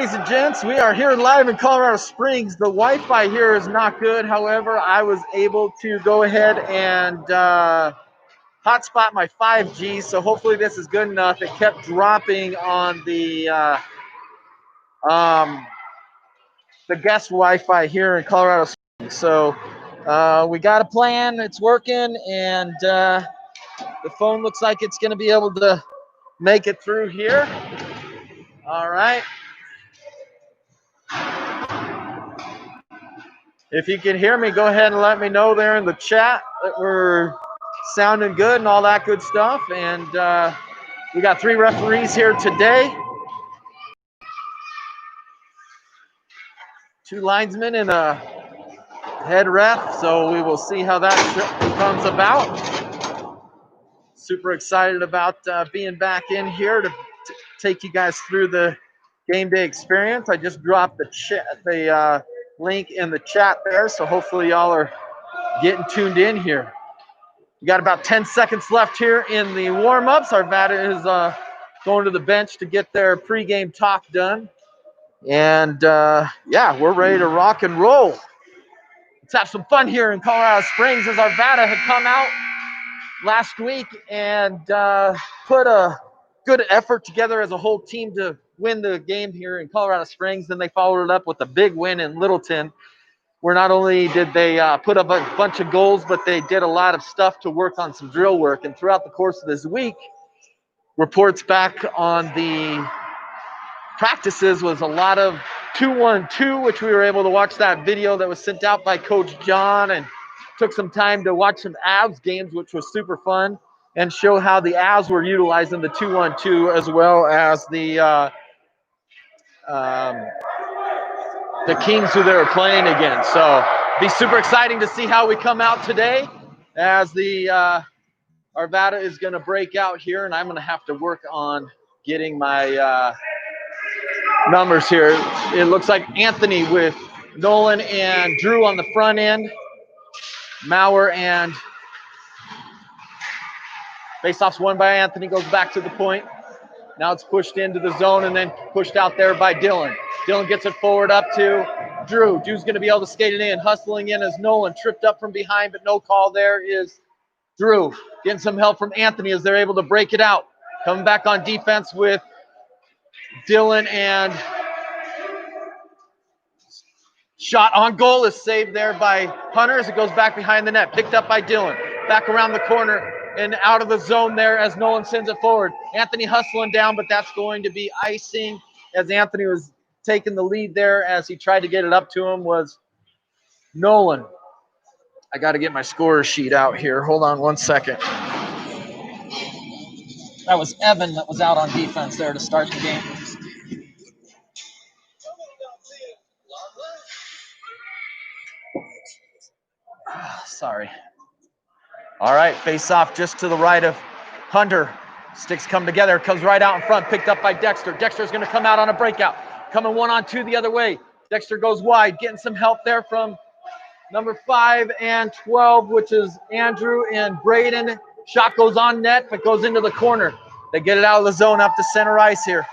ladies and gents. We are here live in Colorado Springs. The Wi-Fi here is not good. However, I was able to go ahead and hotspot my 5G, so hopefully this is good enough. It kept dropping on the guest Wi-Fi here in Colorado Springs. So we got a plan. It's working, and the phone looks like it's going to be able to make it through here. All right. If you can hear me, go ahead and let me know there in the chat that we're sounding good and all that good stuff. And we got 3 referees here today. 2 linesmen and a head ref. So we will see how that comes about. Super excited about being back in here to take you guys through the game day experience. I just dropped the link in the chat there, so hopefully y'all are getting tuned in here. We got about 10 seconds left here in the warm-ups. Arvada is going to the bench to get their pregame talk done. And yeah, we're ready to rock and roll. Let's have some fun here in Colorado Springs, as Arvada had come out last week and put a good effort together as a whole team to win the game here in Colorado Springs. Then they followed it up with a big win in Littleton, where not only did they put up a bunch of goals, but they did a lot of stuff to work on some drill work. And throughout the course of this week, reports back on the practices was a lot of 2-1-2, which we were able to watch that video that was sent out by Coach John, and took some time to watch some Avs games, which was super fun, and show how the Avs were utilizing the 2-1-2 as well as the Kings who they were playing against. So be super exciting to see how we come out today, as the Arvada is going to break out here, and I'm going to have to work on getting my numbers here. It looks like Anthony with Nolan and Drew on the front end. Mauer and faceoffs won by Anthony, goes back to the point. Now it's pushed into the zone and then pushed out there by Dylan. Dylan gets it forward up to Drew. Drew's going to be able to skate it in, hustling in as Nolan tripped up from behind, but no call. There is Drew getting some help from Anthony as they're able to break it out. Coming back on defense with Dylan, and shot on goal is saved there by Hunter as it goes back behind the net. Picked up by Dylan. Back around the corner and out of the zone there as Nolan sends it forward. Anthony hustling down, but that's going to be icing, as Anthony was taking the lead there as he tried to get it up to him was Nolan. I got to get my scorer sheet out here. Hold on one second. That was Evan that was out on defense there to start the game. Sorry. All right, face off just to the right of Hunter. Sticks come together, comes right out in front, picked up by Dexter. Dexter's going to come out on a breakout. Coming 1-on-2 the other way. Dexter goes wide, getting some help there from number 5 and 12, which is Andrew and Braden. Shot goes on net, but goes into the corner. They get it out of the zone up to center ice here.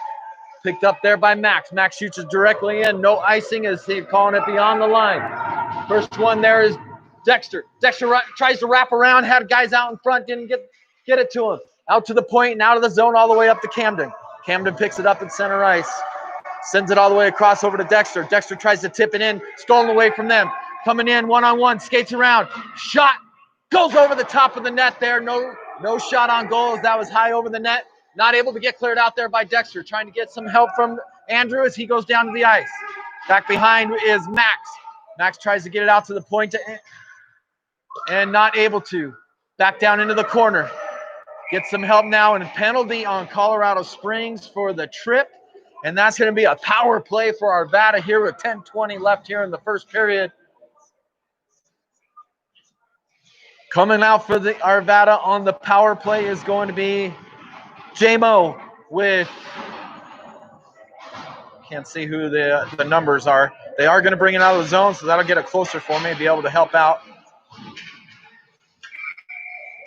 Picked up there by Max. Max shoots it directly in. No icing as he's calling it beyond the line. First one there is Dexter. Dexter tries to wrap around, had guys out in front, didn't get it to him. Out to the point and out of the zone all the way up to Camden. Camden picks it up in center ice. Sends it all the way across over to Dexter. Dexter tries to tip it in, stolen away from them. Coming in 1-on-1, skates around. Shot goes over the top of the net there. No shot on goal as that was high over the net. Not able to get cleared out there by Dexter. Trying to get some help from Andrew as he goes down to the ice. Back behind is Max. Max tries to get it out to the point and not able to. Back down into the corner. Get some help now, and a penalty on Colorado Springs for the trip. And that's going to be a power play for Arvada here with 10:20 left here in the first period. Coming out for the Arvada on the power play is going to be J-Mo with, can't see who the numbers are. They are going to bring it out of the zone, so that'll get it closer for me, be able to help out.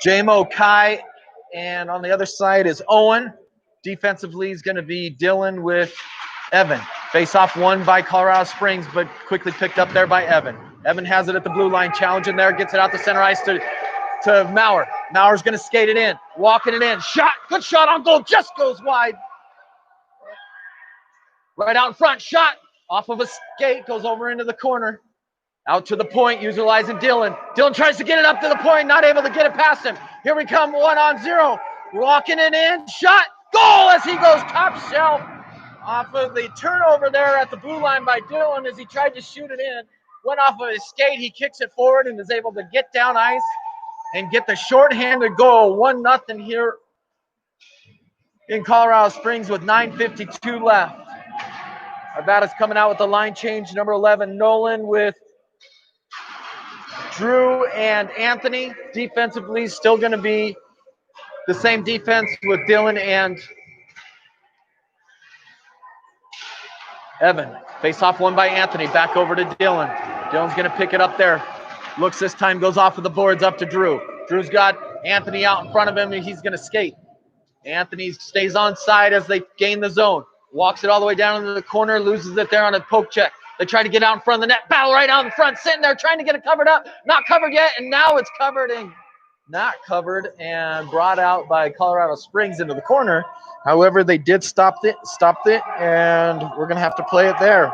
J-Mo, Kai, and on the other side is Owen. Defensively is going to be Dylan with Evan. Face-off won by Colorado Springs, but quickly picked up there by Evan. Evan has it at the blue line, challenging there, gets it out to center ice to Maurer. Maurer's going to skate it in, walking it in. Shot, good shot on goal, just goes wide. Right out in front, shot off of a skate, goes over into the corner. Out to the point, utilizing Dylan. Dylan tries to get it up to the point, not able to get it past him. Here we come, 1-on-0. Walking it in, shot, goal as he goes top shelf. Off of the turnover there at the blue line by Dylan as he tried to shoot it in. Went off of his skate, he kicks it forward and is able to get down ice and get the shorthanded goal. 1-0 here in Colorado Springs with 9:52 left. Arvada's coming out with the line change, number 11, Nolan with Drew and Anthony. Defensively, still going to be the same defense with Dylan and Evan. Face-off won by Anthony. Back over to Dylan. Dylan's going to pick it up there. Looks this time, goes off of the boards up to Drew. Drew's got Anthony out in front of him, and he's going to skate. Anthony stays on side as they gain the zone. Walks it all the way down into the corner, loses it there on a poke check. They try to get out in front of the net. Battle right out in front, sitting there trying to get it covered up. Not covered yet, and now it's covered and not covered and brought out by Colorado Springs into the corner. However, they did stop it, and we're going to have to play it there.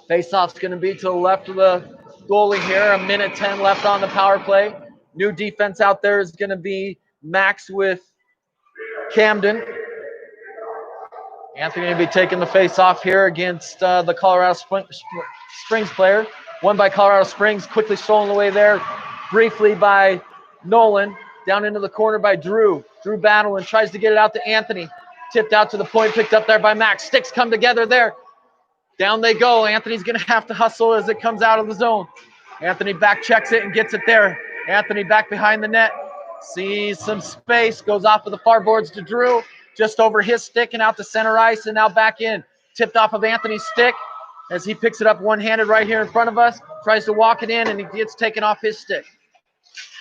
Face-off's going to be to the left of the goalie here. 1:10 left on the power play. New defense out there is going to be Max with Camden. Anthony going to be taking the face-off here against the Colorado Springs player. Won by Colorado Springs, quickly stolen away there briefly by Nolan. Down into the corner by Drew. Drew battling, tries to get it out to Anthony. Tipped out to the point, picked up there by Max. Sticks come together there. Down they go. Anthony's going to have to hustle as it comes out of the zone. Anthony back checks it and gets it there. Anthony back behind the net. Sees some space, goes off of the far boards to Drew. Just over his stick and out to center ice and now back in. Tipped off of Anthony's stick as he picks it up one-handed right here in front of us. Tries to walk it in and he gets taken off his stick.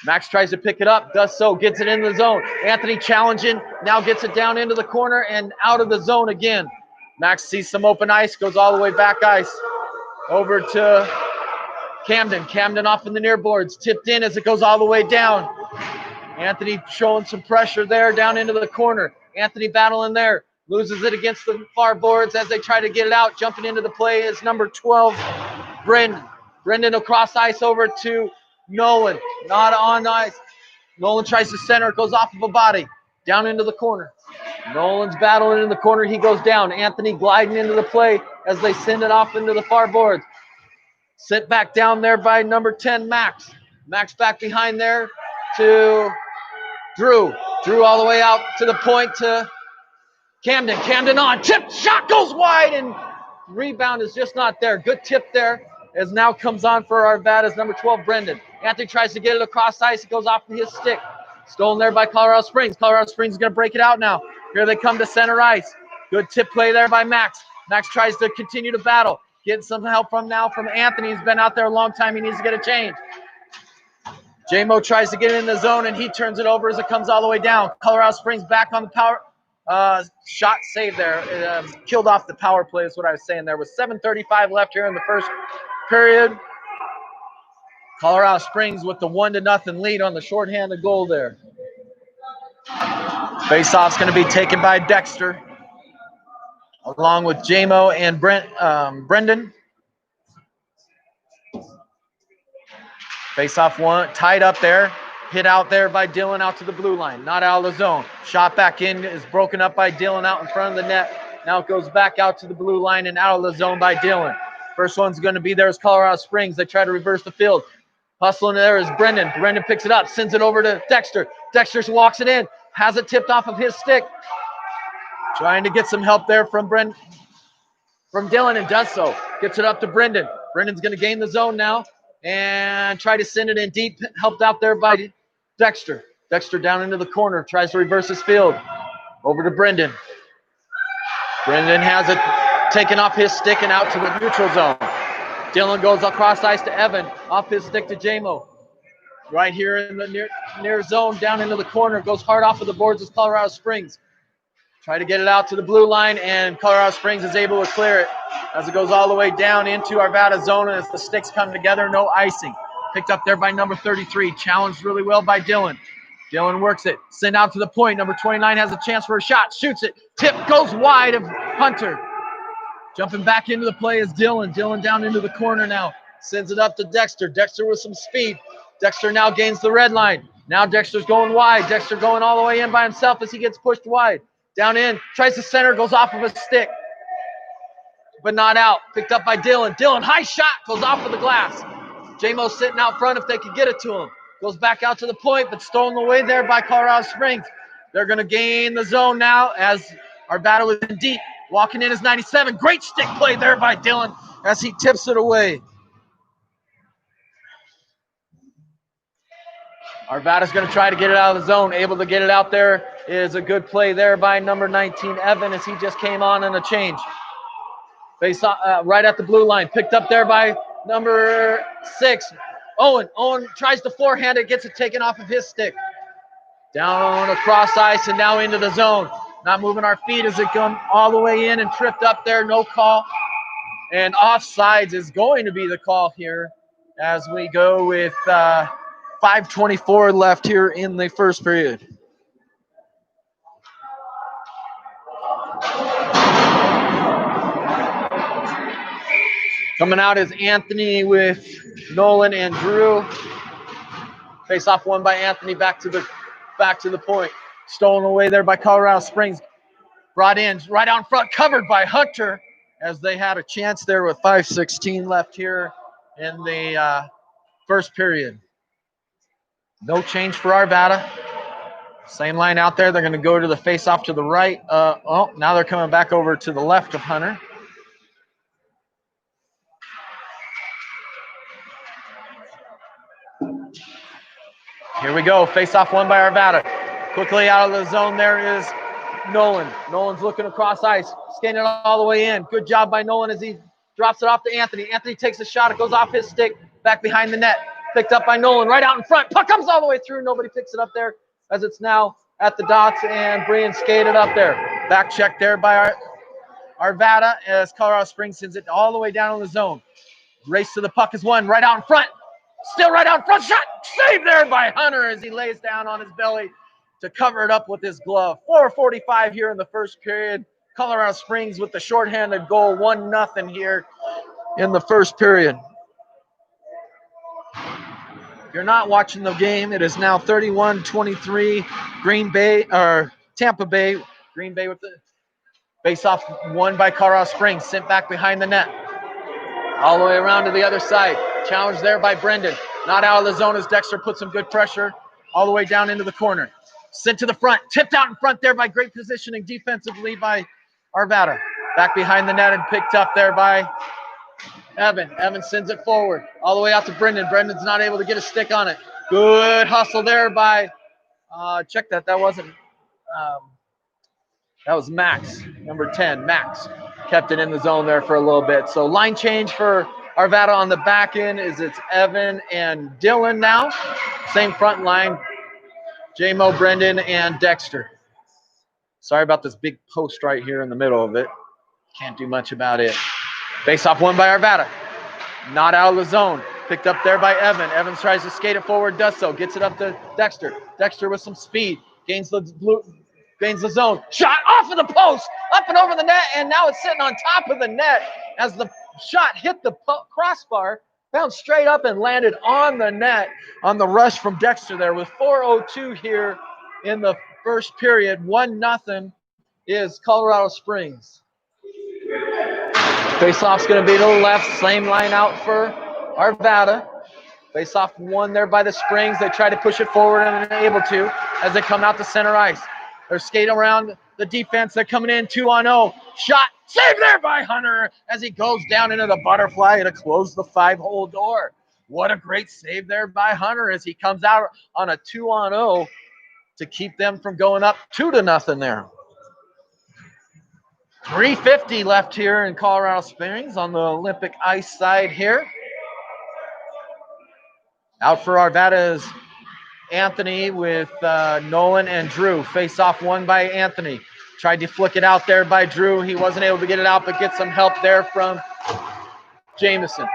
Max tries to pick it up, does so, gets it in the zone. Anthony challenging, now gets it down into the corner and out of the zone again. Max sees some open ice, goes all the way back ice. Over to Camden. Camden off in the near boards, tipped in as it goes all the way down. Anthony showing some pressure there down into the corner. Anthony battling there, loses it against the far boards as they try to get it out. Jumping into the play is number 12, Brendan. Brendan across ice over to Nolan, not on ice. Nolan tries to center, goes off of a body, down into the corner. Nolan's battling in the corner, he goes down. Anthony gliding into the play as they send it off into the far boards. Sent back down there by number 10, Max. Max back behind there to Drew. Drew all the way out to the point to Camden. Camden on, tip, shot goes wide, and rebound is just not there. Good tip there as now comes on for Arvada's number 12, Brendan. Anthony tries to get it across ice. It goes off of his stick. Stolen there by Colorado Springs. Colorado Springs is going to break it out now. Here they come to center ice. Good tip play there by Max. Max tries to continue to battle. Getting some help from Anthony. He's been out there a long time. He needs to get a change. J-Mo tries to get it in the zone, and he turns it over as it comes all the way down. Colorado Springs back on the power. Shot save there. It, killed off the power play is what I was saying. There was 7:35 left here in the first period. Colorado Springs with the 1-0 lead on the shorthanded goal there. Face-off's going to be taken by Dexter, along with J-Mo and Brendan. Face-off one, tied up there. Hit out there by Dylan out to the blue line. Not out of the zone. Shot back in is broken up by Dylan out in front of the net. Now it goes back out to the blue line and out of the zone by Dylan. First one's going to be there is Colorado Springs. They try to reverse the field. Hustling there is Brendan. Brendan picks it up, sends it over to Dexter. Dexter walks it in, has it tipped off of his stick. Trying to get some help there from Dylan and does so. Gets it up to Brendan. Brendan's going to gain the zone now and try to send it in deep. Helped out there by Dexter. Dexter down into the corner, tries to reverse his field. Over to Brendan. Brendan has it taken off his stick and out to the neutral zone. Dylan goes across ice to Evan, off his stick to J-Mo. Right here in the near zone, down into the corner, goes hard off of the boards as Colorado Springs. Try to get it out to the blue line, and Colorado Springs is able to clear it as it goes all the way down into Arvada zone as the sticks come together. No icing. Picked up there by number 33. Challenged really well by Dylan. Dylan works it. Send out to the point. Number 29 has a chance for a shot. Shoots it. Tip goes wide of Hunter. Jumping back into the play is Dylan. Dylan down into the corner now. Sends it up to Dexter. Dexter with some speed. Dexter now gains the red line. Now Dexter's going wide. Dexter going all the way in by himself as he gets pushed wide. Down in, tries to center, goes off of a stick, but not out. Picked up by Dylan. Dylan, high shot, goes off of the glass. J-Mo sitting out front if they could get it to him. Goes back out to the point, but stolen away there by Colorado Springs. They're going to gain the zone now as Arvada is in deep. Walking in is 97. Great stick play there by Dylan as he tips it away. Arvada's going to try to get it out of the zone. Able to get it out there is a good play there by number 19, Evan, as he just came on in a change. Face right at the blue line. Picked up there by number 6, Owen. Owen tries to forehand it, gets it taken off of his stick. Down across ice and now into the zone. Not moving our feet as it comes all the way in and tripped up there. No call. And offsides is going to be the call here as we go with 5:24 left here in the first period. Coming out is Anthony with Nolan and Drew. Face off won by Anthony, back to the point. Stolen away there by Colorado Springs. Brought in right out in front, covered by Hunter as they had a chance there with 5:16 left here in the first period. No change for Arvada. Same line out there. They're going to go to the face-off to the right. Now they're coming back over to the left of Hunter. Here we go. Face-off won by Arvada. Quickly out of the zone there is Nolan. Nolan's looking across ice, skating it all the way in. Good job by Nolan as he drops it off to Anthony. Anthony takes a shot. It goes off his stick, back behind the net. Picked up by Nolan, right out in front. Puck comes all the way through. Nobody picks it up there as it's now at the dots, and Brian skated up there. Back check there by Arvada as Colorado Springs sends it all the way down in the zone. Race to the puck is won, right out in front. Still right out in front. Shot saved there by Hunter as he lays down on his belly to cover it up with his glove. 4:45 here in the first period. Colorado Springs with the shorthanded goal, 1-0 here in the first period. If you're not watching the game, it is now 31-23 Tampa Bay. Green Bay with the face-off won by Colorado Springs, sent back behind the net. All the way around to the other side. Challenged there by Brendan. Not out of the zone as Dexter put some good pressure all the way down into the corner. Sent to the front. Tipped out in front there by great positioning defensively by Arvada. Back behind the net and picked up there by Evan. Evan sends it forward. All the way out to Brendan. Brendan's not able to get a stick on it. Good hustle there by, check that. That wasn't, that was Max, number 10, Max. Kept it in the zone there for a little bit. So line change for Arvada on the back end is it's Evan and Dylan now. Same front line, J-Mo, Brendan, and Dexter. Sorry about this big post right here in the middle of it. Can't do much about it. Face-off won by Arvada. Not out of the zone. Picked up there by Evan. Evans tries to skate it forward, does so. Gets it up to Dexter. Dexter with some speed. Gains the zone. Shot off of the post. Up and over the net, and now it's sitting on top of the net as the shot hit the crossbar. Bounced straight up and landed on the net on the rush from Dexter there with 4:02 here in the first period. 1-0 is Colorado Springs. Face-off's going to be to the left. Same line out for Arvada. Face-off won there by the Springs. They try to push it forward and are able to as they come out to center ice. They're skating around the defense. They're coming in 2-on-0. Shot saved there by Hunter as he goes down into the butterfly to close the 5-hole door. What a great save there by Hunter as he comes out on a 2-on-0 to keep them from going up 2-0 there. 3:50 left here in Colorado Springs on the Olympic ice side here. Out for Arvada is Anthony with Nolan and Drew. Face-off won by Anthony. Tried to flick it out there by Drew. He wasn't able to get it out, but get some help there from Jamison.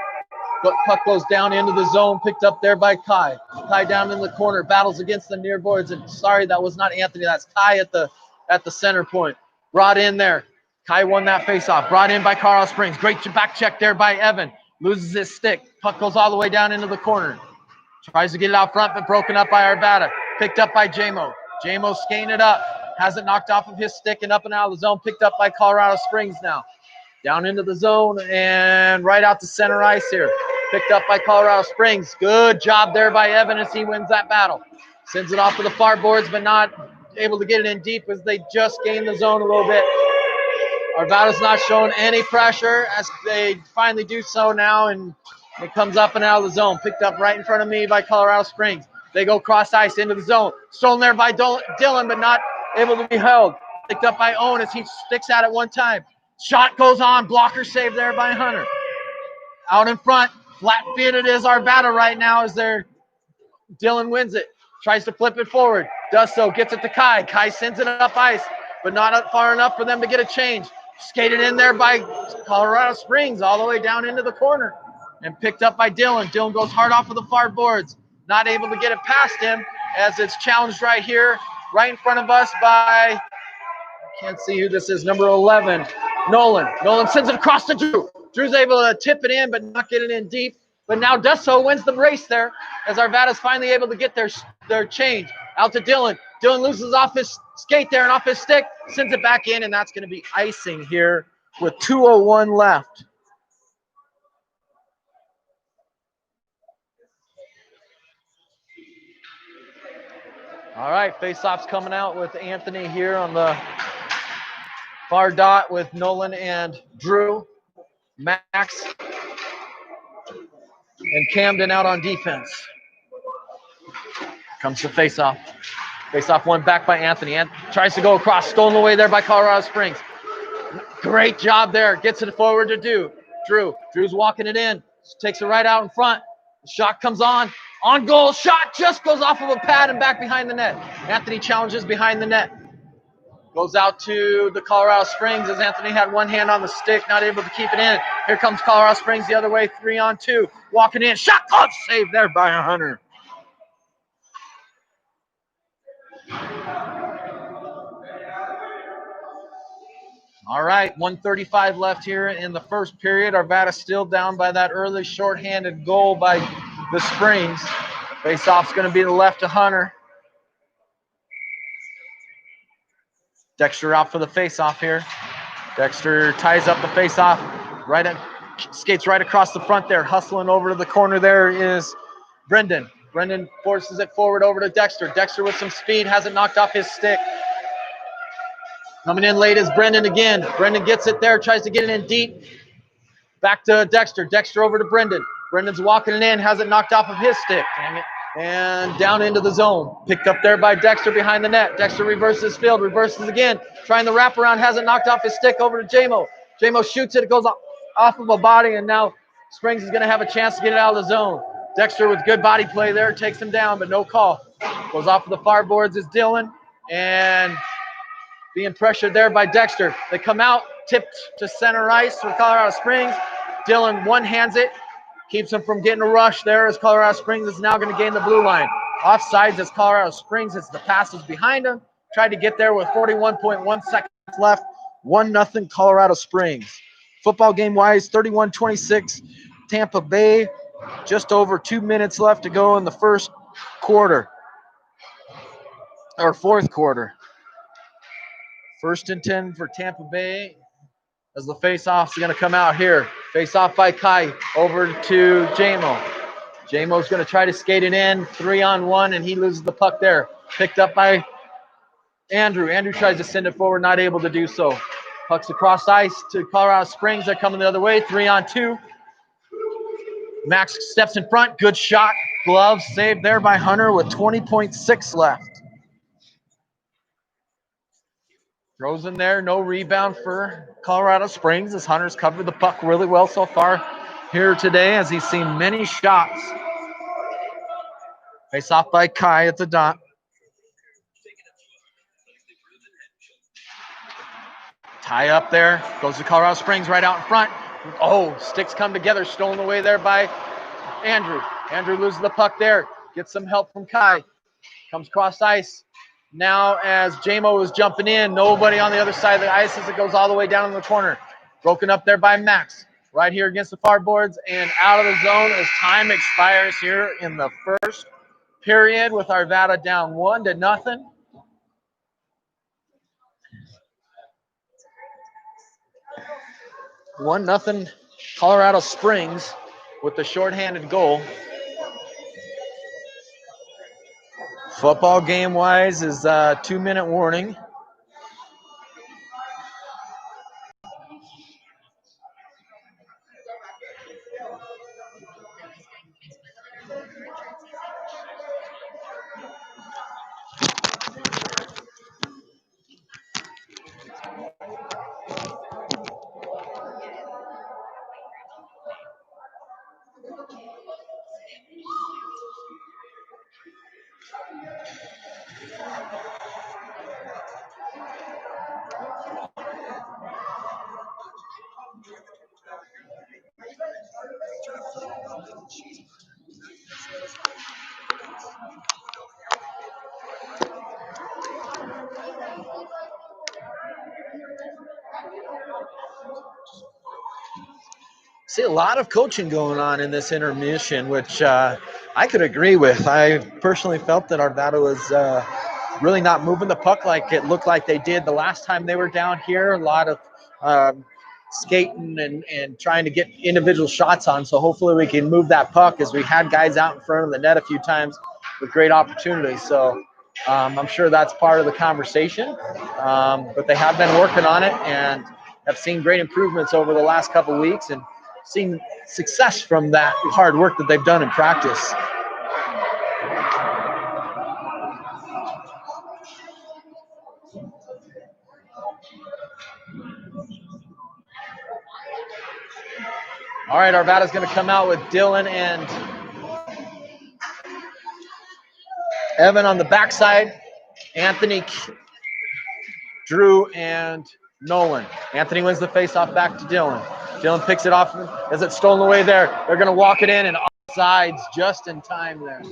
But puck goes down into the zone, picked up there by Kai. Kai down in the corner, battles against the near boards. And sorry, that was not Anthony. That's Kai at the center point. Brought in there. Kai won that faceoff. Brought in by Carl Springs. Great back check there by Evan. Loses his stick. Puck goes all the way down into the corner. Tries to get it out front, but broken up by Arvada. Picked up by J-Mo. J-Mo skating it up. Has it knocked off of his stick and up and out of the zone. Picked up by Colorado Springs now. Down into the zone and right out to center ice here. Picked up by Colorado Springs. Good job there by Evan as he wins that battle. Sends it off to the far boards, but not able to get it in deep as they just gained the zone a little bit. Arvada's not showing any pressure as they finally do so now, and it comes up and out of the zone. Picked up right in front of me by Colorado Springs. They go cross ice into the zone. Stolen there by Dylan, but not able to be held. Picked up by Owen as he sticks at it one time. Shot goes on. Blocker save there by Hunter. Out in front. Flat-footed is Arvada right now as Dylan wins it. Tries to flip it forward. Does so. Gets it to Kai. Kai sends it up ice, but not up far enough for them to get a change. Skated in there by Colorado Springs all the way down into the corner and picked up by Dylan. Dylan goes hard off of the far boards. Not able to get it past him as it's challenged right here, right in front of us by, can't see who this is, number 11, Nolan. Nolan sends it across to Drew. Drew's able to tip it in, but not get it in deep. But now Dusso wins the race there as Arvada's finally able to get their change. Out to Dylan. Dylan loses off his skate there and off his stick, sends it back in, and that's going to be icing here with 2:01 left. All right, face-off's coming out with Anthony here on the far dot with Nolan and Drew. Max and Camden out on defense. Comes the face-off. Face-off one back by Anthony. Tries to go across, stolen away there by Colorado Springs. Great job there. Gets it forward to Drew. Drew's walking it in. Takes it right out in front. The shot comes on. On goal. Shot just goes off of a pad and back behind the net. Anthony challenges behind the net. Goes out to the Colorado Springs as Anthony had one hand on the stick, not able to keep it in. Here comes Colorado Springs the other way, 3-on-2. Walking in. Shot clock save there by Hunter. All right, 1:35 left here in the first period. Arvada still down by that early shorthanded goal by the Springs. Face-off's going to be the left to Hunter. Dexter out for the face-off here. Dexter ties up the face-off. Skates right across the front there. Hustling over to the corner there is Brendan. Brendan forces it forward over to Dexter. Dexter with some speed, has it knocked off his stick. Coming in late is Brendan again. Brendan gets it there, tries to get it in deep. Back to Dexter. Dexter over to Brendan. Brendan's walking it in, has it knocked off of his stick. Dang it. And down into the zone. Picked up there by Dexter behind the net. Dexter reverses field, reverses again. Trying the wraparound, has it knocked off his stick over to J-Mo. J-Mo shoots it, it goes off of a body, and now Springs is going to have a chance to get it out of the zone. Dexter with good body play there, takes him down, but no call. Goes off of the far boards is Dylan, and being pressured there by Dexter. They come out, tipped to center ice for Colorado Springs. Dylan one-hands it, keeps him from getting a rush there as Colorado Springs is now going to gain the blue line. Offsides as Colorado Springs as the pass was behind him. Tried to get there with 41.1 seconds left. 1-0 Colorado Springs. Football game-wise, 31-26 Tampa Bay. Just over 2 minutes left to go in the first quarter. Or fourth quarter. 1st and 10 for Tampa Bay as the face-off's going to come out here. Face-off by Kai over to J-Mo. J-Mo's going to try to skate it in, 3-on-1, and he loses the puck there. Picked up by Andrew. Andrew tries to send it forward, not able to do so. Puck's across ice to Colorado Springs. They're coming the other way, 3-on-2. Max steps in front. Good shot. Glove saved there by Hunter with 20.6 left. Throws in there, no rebound for Colorado Springs as Hunter's covered the puck really well so far here today as he's seen many shots. Face off by Kai at the dot. Tie up there, goes to Colorado Springs right out in front. Oh, sticks come together, stolen away there by Andrew. Andrew loses the puck there, gets some help from Kai. Comes cross ice. Now as JMO is jumping in, nobody on the other side of the ice as it goes all the way down in the corner. Broken up there by Max. Right here against the far boards and out of the zone as time expires here in the first period with Arvada down 1-0. One nothing Colorado Springs with the shorthanded goal. Football game wise is a 2-minute warning. See a lot of coaching going on in this intermission, which I could agree with. I personally felt that Arvada was really not moving the puck like it looked like they did the last time they were down here. A lot of skating and trying to get individual shots on. So hopefully we can move that puck, as we had guys out in front of the net a few times with great opportunities. So I'm sure that's part of the conversation. But they have been working on it and have seen great improvements over the last couple of weeks and seen success from that hard work that they've done in practice. All right, Arvada's going to come out with Dylan and Evan on the backside. Anthony, Drew, and Nolan. Anthony wins the faceoff back to Dylan. Dylan picks it off as it's stolen away there. They're going to walk it in and offsides just in time there.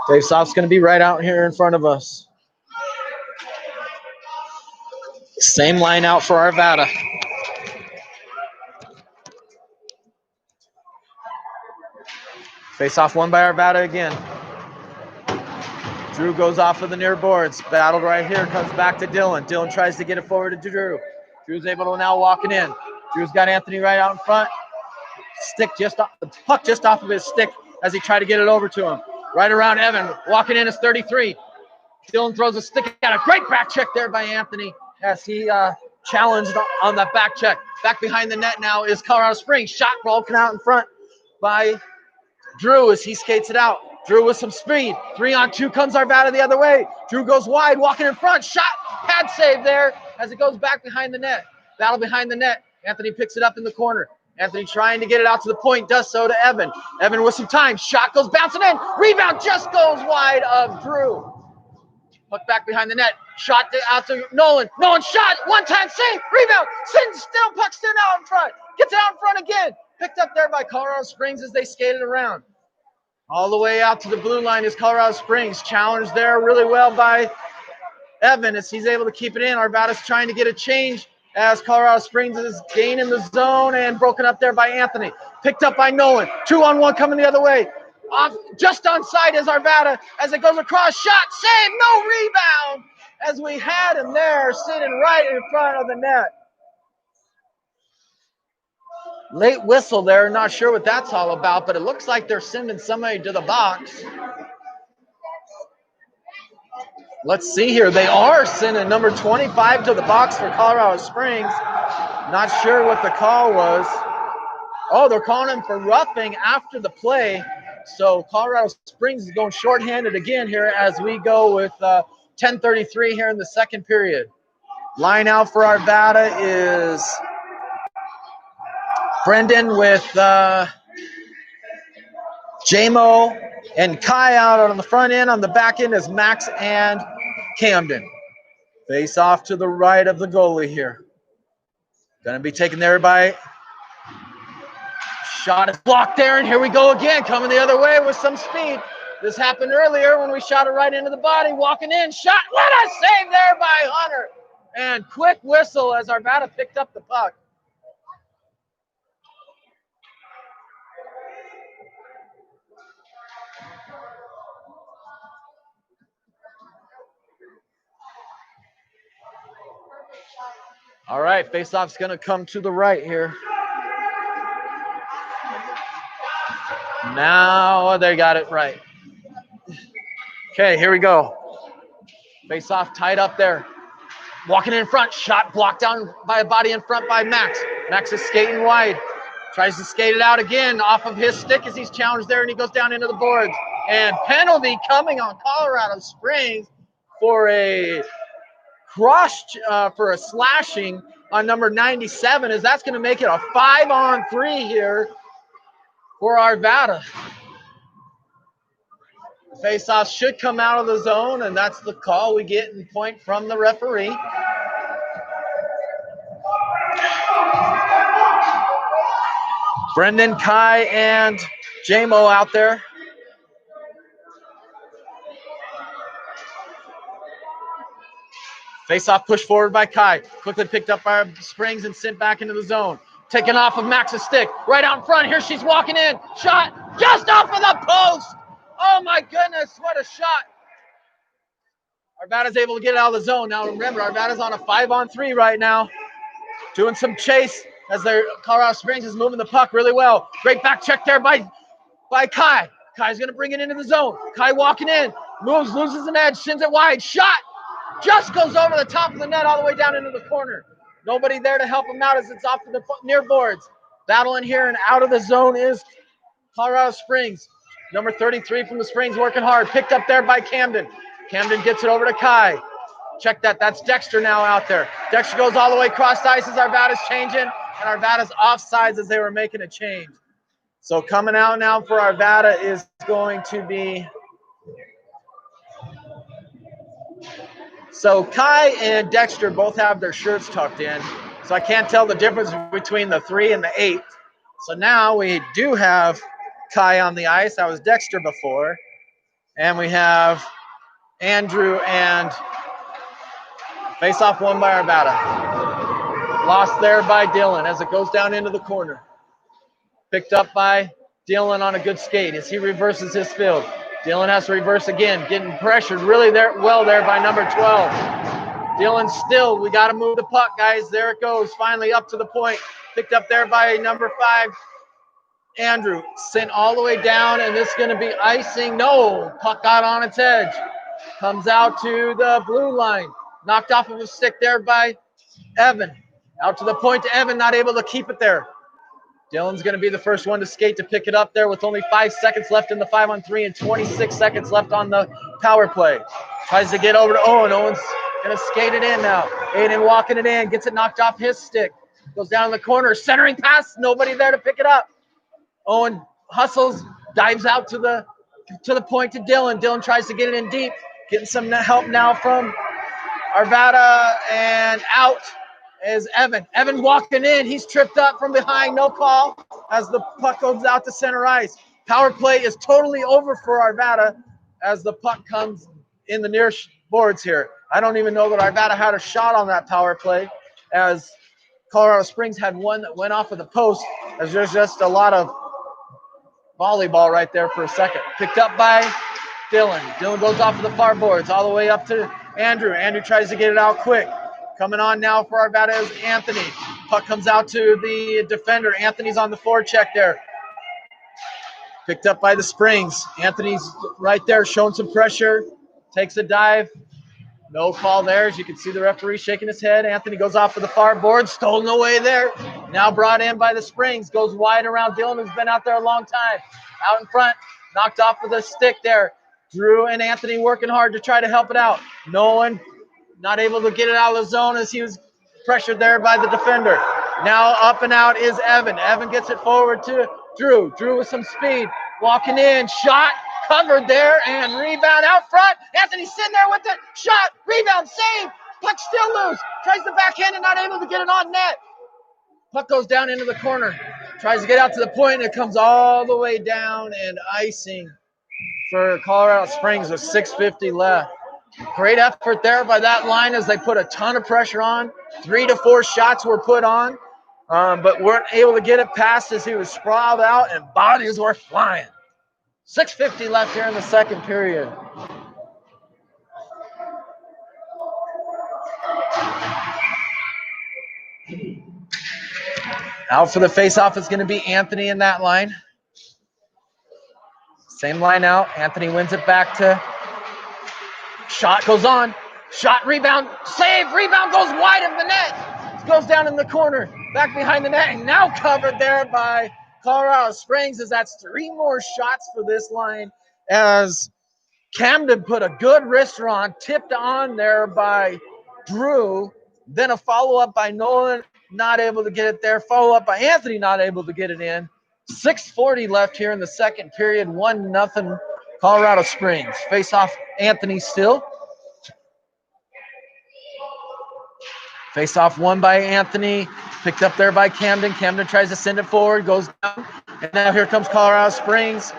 Faceoff's going to be right out here in front of us. Same line out for Arvada. Face-off won by Arvada again. Drew goes off of the near boards. Battled right here. Comes back to Dylan. Dylan tries to get it forward to Drew. Drew's able to now walk it in. Drew's got Anthony right out in front. Stick just off, the puck just off of his stick as he tried to get it over to him. Right around Evan. Walking in is 33. Dylan throws a stick at a great back check there by Anthony as he challenged on that back check. Back behind the net now is Colorado Springs. Shot broken out in front by Drew as he skates it out. Drew with some speed. 3-on-2 comes Arvada the other way. Drew goes wide, walking in front. Shot, pad save there as it goes back behind the net. Battle behind the net. Anthony picks it up in the corner. Anthony trying to get it out to the point, does so to Evan. Evan with some time. Shot goes bouncing in. Rebound just goes wide of Drew. Puck back behind the net. Shot out to Nolan. Nolan shot. One-time save. Rebound. Still puck still out in front. Gets it out in front again. Picked up there by Colorado Springs as they skated around. All the way out to the blue line is Colorado Springs. Challenged there really well by Evan as he's able to keep it in. Arvada's trying to get a change as Colorado Springs is gaining the zone and broken up there by Anthony. Picked up by Nolan. 2-on-1 coming the other way. Off just on side is Arvada as it goes across. Shot, save, no rebound as we had him there sitting right in front of the net. Late whistle there, not sure what that's all about, but it looks like they're sending somebody to the box. Let's see here. They are sending number 25 to the box for Colorado Springs. Not sure what the call was. Oh, they're calling him for roughing after the play. So Colorado Springs is going shorthanded again here as we go with 10:33 here in the second period. Line out for Arvada is Brendan with JMO and Kai out on the front end. On the back end is Max and Camden. Face off to the right of the goalie here. Gonna be taken there by shot is blocked there, and here we go again, coming the other way with some speed. This happened earlier when we shot it right into the body, walking in, shot. What a save there by Hunter. And quick whistle as Arvada picked up the puck. All right, faceoff's going to come to the right here. Now they got it right. Okay, here we go. Faceoff tied up there. Walking in front, shot blocked down by a body in front by Max. Max is skating wide. Tries to skate it out again off of his stick as he's challenged there, and he goes down into the boards. And penalty coming on Colorado Springs for a for a slashing on number 97, as that's going to make it a 5-on-3 here for Arvada. Faceoff should come out of the zone, and that's the call we get and point from the referee. Brendan, Kai, and J-Mo out there. Face-off push forward by Kai. Quickly picked up by Springs and sent back into the zone. Taken off of Max's stick. Right out in front. Here she's walking in. Shot just off of the post. Oh, my goodness. What a shot. Arvada's able to get it out of the zone. Now, remember, Arvada's on a 5-on-3 right now. Doing some chase as their Colorado Springs is moving the puck really well. Great back check there by Kai. Kai's going to bring it into the zone. Kai walking in. Moves, loses an edge, sends it wide. Shot. Just goes over the top of the net all the way down into the corner. Nobody there to help him out as it's off to the near boards. Battling here and out of the zone is Colorado Springs. Number 33 from the Springs working hard. Picked up there by Camden. Camden gets it over to Kai. Check that. That's Dexter now out there. Dexter goes all the way across the ice as Arvada's changing. And Arvada's offsides as they were making a change. So coming out now for Arvada is going to be... So Kai and Dexter both have their shirts tucked in, so I can't tell the difference between the 3 and the 8. So now we do have Kai on the ice. That was Dexter before. And we have Andrew and face-off won by Arvada. Lost there by Dylan as it goes down into the corner. Picked up by Dylan on a good skate as he reverses his field. Dylan has to reverse again, getting pressured really well there by number 12. Dylan still, we got to move the puck, guys. There it goes, finally up to the point. Picked up there by number 5, Andrew. Sent all the way down, and this is going to be icing. No, puck got on its edge. Comes out to the blue line. Knocked off of a stick there by Evan. Out to the point to Evan, not able to keep it there. Dylan's going to be the first one to skate to pick it up there with only 5 seconds left in the 5-on-3 and 26 seconds left on the power play. Tries to get over to Owen. Owen's going to skate it in now. Aiden walking it in, gets it knocked off his stick. Goes down in the corner, centering pass, nobody there to pick it up. Owen hustles, dives out to the point to Dylan. Dylan tries to get it in deep, getting some help now from Arvada, and out is Evan. Evan walking in. He's tripped up from behind. No call as the puck goes out to center ice. Power play is totally over for Arvada as the puck comes in the near boards here. I don't even know that Arvada had a shot on that power play, as Colorado Springs had one that went off of the post, as there's just a lot of volleyball right there for a second. Picked up by Dylan. Dylan goes off of the far boards all the way up to Andrew. Andrew tries to get it out quick. Coming on now for Arvada is Anthony. Puck comes out to the defender. Anthony's on the forecheck there. Picked up by the Springs. Anthony's right there showing some pressure. Takes a dive. No call there, as you can see the referee shaking his head. Anthony goes off of the far board. Stolen away there. Now brought in by the Springs. Goes wide around Dylan, who's been out there a long time. Out in front. Knocked off with a stick there. Drew and Anthony working hard to try to help it out. Nolan not able to get it out of the zone as he was pressured there by the defender. Now up and out is Evan. Evan gets it forward to Drew. Drew with some speed. Walking in. Shot. Covered there. And rebound out front. Anthony sitting there with it. Shot. Rebound. rebound, save. Puck still loose. Tries the backhand and not able to get it on net. Puck goes down into the corner. Tries to get out to the point, and it comes all the way down, and icing for Colorado Springs with 6:50 left. Great effort there by that line as they put a ton of pressure on. 3 to 4 shots were put on, but weren't able to get it past as he was sprawled out, and bodies were flying. 6:50 left here in the second period. Out for the faceoff is going to be Anthony in that line. Same line out. Anthony wins it back to. Shot goes on. Shot, rebound, save, rebound goes wide of the net. Goes down in the corner, back behind the net, and now covered there by Colorado Springs as that's 3 more shots for this line as Camden put a good wrister on, tipped on there by Drew, then a follow-up by Nolan, not able to get it there, follow-up by Anthony, not able to get it in. 6:40 left here in the second period, 1-0 Colorado Springs. Face off Anthony still. Face off won by Anthony, picked up there by Camden. Camden tries to send it forward, goes down, and now here comes Colorado Springs.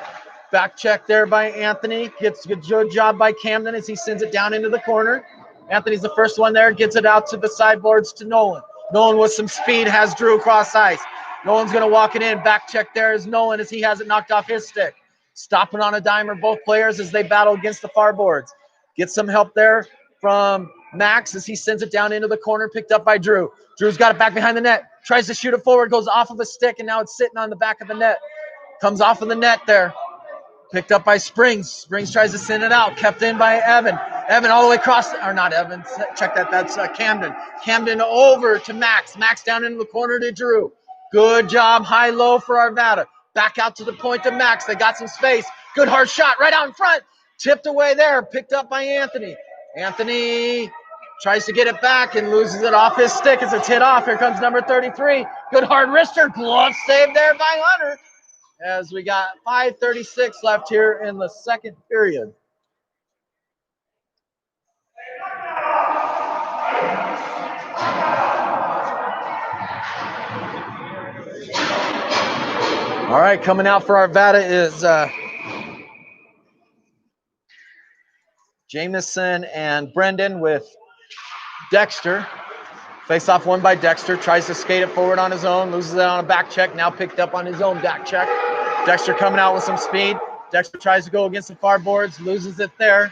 Back check there by Anthony. Gets a good job by Camden as he sends it down into the corner. Anthony's the first one there, gets it out to the sideboards to Nolan. Nolan with some speed has Drew across ice. Nolan's going to walk it in. Back check there is Nolan as he has it knocked off his stick. Stopping on a dime are both players as they battle against the far boards. Get some help there from Max as he sends it down into the corner, picked up by Drew. Drew's got it back behind the net. Tries to shoot it forward, goes off of a stick, and now it's sitting on the back of the net. Comes off of the net there. Picked up by Springs. Springs tries to send it out. Kept in by Evan. Evan all the way across, or not Evan, check that, that's Camden. Camden over to Max. Max down into the corner to Drew. Good job, high-low for Arvada. Back out to the point to Max. They got some space. Good hard shot right out in front. Tipped away there. Picked up by Anthony. Anthony tries to get it back and loses it off his stick as it's hit off. Here comes number 33. Good hard wrister. Glove save there by Hunter. As we got 5:36 left here in the second period. All right, coming out for Arvada is Jameson and Brendan with Dexter. Face-off won by Dexter. Tries to skate it forward on his own. Loses it on a back check. Now picked up on his own back check. Dexter coming out with some speed. Dexter tries to go against the far boards. Loses it there.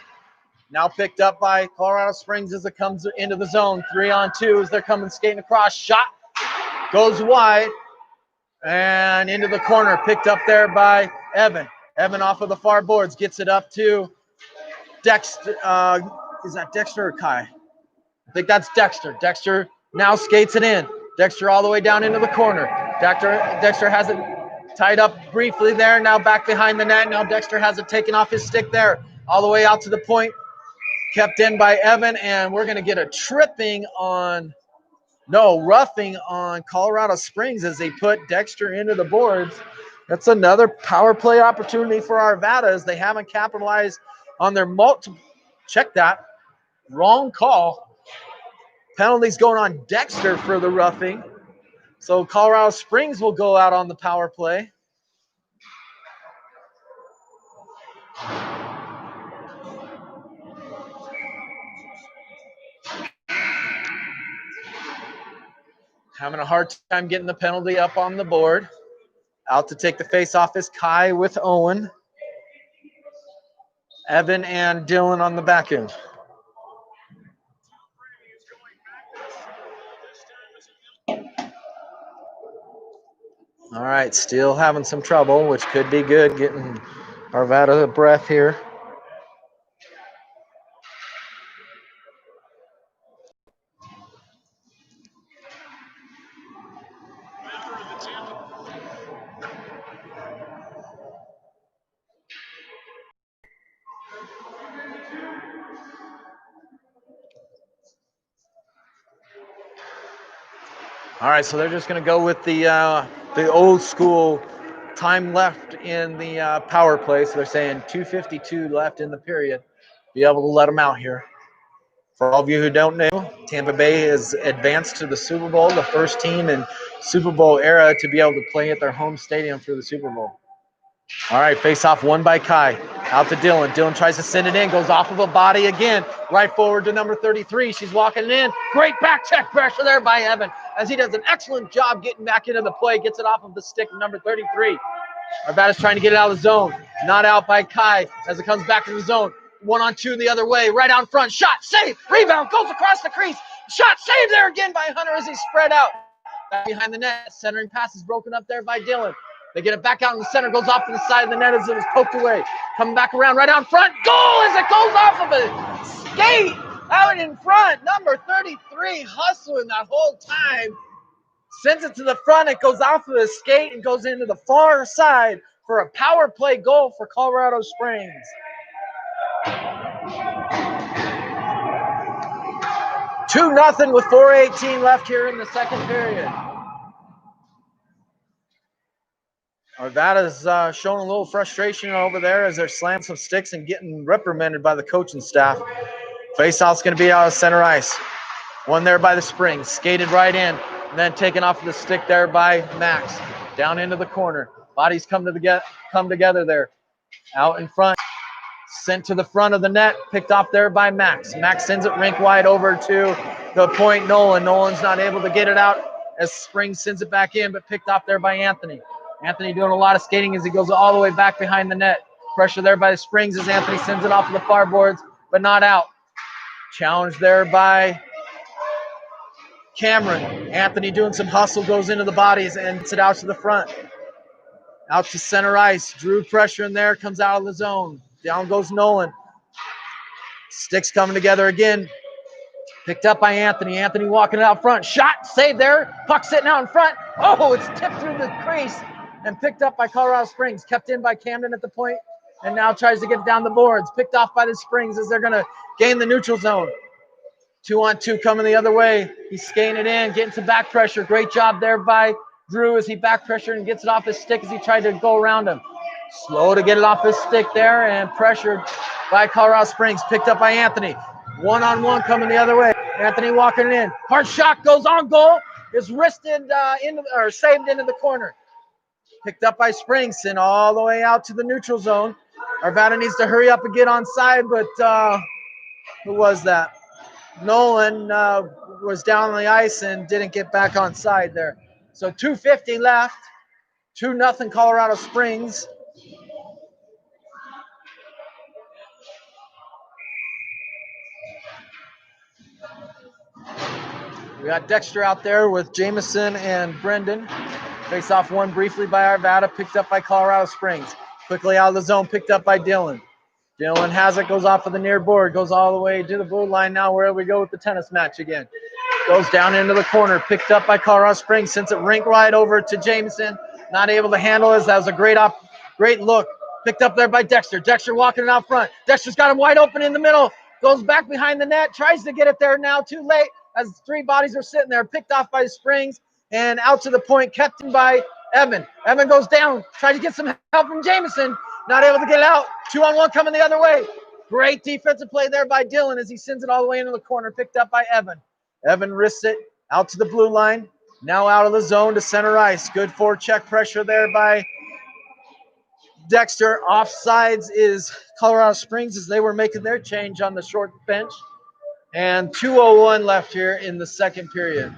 Now picked up by Colorado Springs as it comes into the zone. 3-on-2 as they're coming skating across. Shot goes wide and into the corner. Picked up there by Evan. Evan off of the far boards. Gets it up to Dexter. Is that Dexter or Kai? I think that's Dexter. Dexter now skates it in. Dexter all the way down into the corner. Dexter has it tied up briefly there. Now back behind the net. Now Dexter has it taken off his stick there. All the way out to the point. Kept in by Evan. And we're going to get a roughing on Colorado Springs as they put Dexter into the boards. That's another power play opportunity for Arvada as they haven't capitalized on their multiple. Check that. Wrong call. Penalties going on Dexter for the roughing. So Colorado Springs will go out on the power play. Having a hard time getting the penalty up on the board. Out to take the face-off is Kai with Owen. Evan and Dylan on the back end. All right, still having some trouble, which could be good, getting Arvada a breath here. All right, so they're just going to go with the old school time left in the power play. So they're saying 2:52 left in the period. Be able to let them out here. For all of you who don't know, Tampa Bay has advanced to the Super Bowl, the first team in Super Bowl era to be able to play at their home stadium for the Super Bowl. All right, face-off won by Kai. Out to Dylan. Dylan tries to send it in, goes off of a body again. Right forward to number 33. She's walking it in. Great back check pressure there by Evan as he does an excellent job getting back into the play. Gets it off of the stick of number 33. Arvada's trying to get it out of the zone. Not out by Kai as it comes back into the zone. 1-on-2 the other way. Right out front. Shot, save, rebound, goes across the crease. Shot, save there again by Hunter as he spread out. Back behind the net. Centering pass is broken up there by Dylan. They get it back out in the center. Goes off to the side of the net as it was poked away. Coming back around right out front. Goal as it goes off of a skate out in front. Number 33 hustling that whole time. Sends it to the front. It goes off of a skate and goes into the far side for a power play goal for Colorado Springs. 2-0 with 4:18 left here in the second period. Arvada's showing a little frustration over there as they're slamming some sticks and getting reprimanded by the coaching staff. Faceoff's going to be out of center ice. One there by the Springs. Skated right in. And then taken off of the stick there by Max. Down into the corner. Bodies come together there. Out in front. Sent to the front of the net. Picked off there by Max. Max sends it rink wide over to the point Nolan. Nolan's not able to get it out as Springs sends it back in, but picked off there by Anthony. Anthony doing a lot of skating as he goes all the way back behind the net. Pressure there by the Springs as Anthony sends it off of the far boards, but not out. Challenge there by Cameron. Anthony doing some hustle, goes into the bodies and gets it out to the front. Out to center ice. Drew pressure in there, comes out of the zone. Down goes Nolan. Sticks coming together again. Picked up by Anthony. Anthony walking it out front. Shot, save there. Puck sitting out in front. Oh, it's tipped through the crease and picked up by Colorado Springs. Kept in by Camden at the point and now tries to get down the boards. Picked off by the Springs as they're going to gain the neutral zone. 2-on-2 coming the other way. He's skating it in, getting some back pressure. Great job there by Drew as he back pressured and gets it off his stick as he tried to go around him. Slow to get it off his stick there and pressured by Colorado Springs. Picked up by Anthony. 1-on-1 coming the other way. Anthony walking it in. Hard shot goes on goal. Is wristed saved into the corner. Picked up by Springs and all the way out to the neutral zone. Arvada needs to hurry up and get on side, but who was that? Nolan was down on the ice and didn't get back on side there. So 2:50 left. 2-0 Colorado Springs. We got Dexter out there with Jameson and Brendan. Face off one briefly by Arvada, picked up by Colorado Springs. Quickly out of the zone, picked up by Dylan. Dylan has it, goes off of the near board, goes all the way to the blue line now where we go with the tennis match again. Goes down into the corner, picked up by Colorado Springs, sends it rink right over to Jameson. Not able to handle it. That was a great look. Picked up there by Dexter. Dexter walking it out front. Dexter's got him wide open in the middle. Goes back behind the net, tries to get it there now, too late as three bodies are sitting there. Picked off by Springs and out to the point, kept in by Evan. Evan goes down, tried to get some help from Jameson. Not able to get it out. 2-on-1 coming the other way. Great defensive play there by Dylan as he sends it all the way into the corner, picked up by Evan. Evan wrists it out to the blue line. Now out of the zone to center ice. Good forecheck pressure there by Dexter. Offsides is Colorado Springs as they were making their change on the short bench. And 2:01 left here in the second period.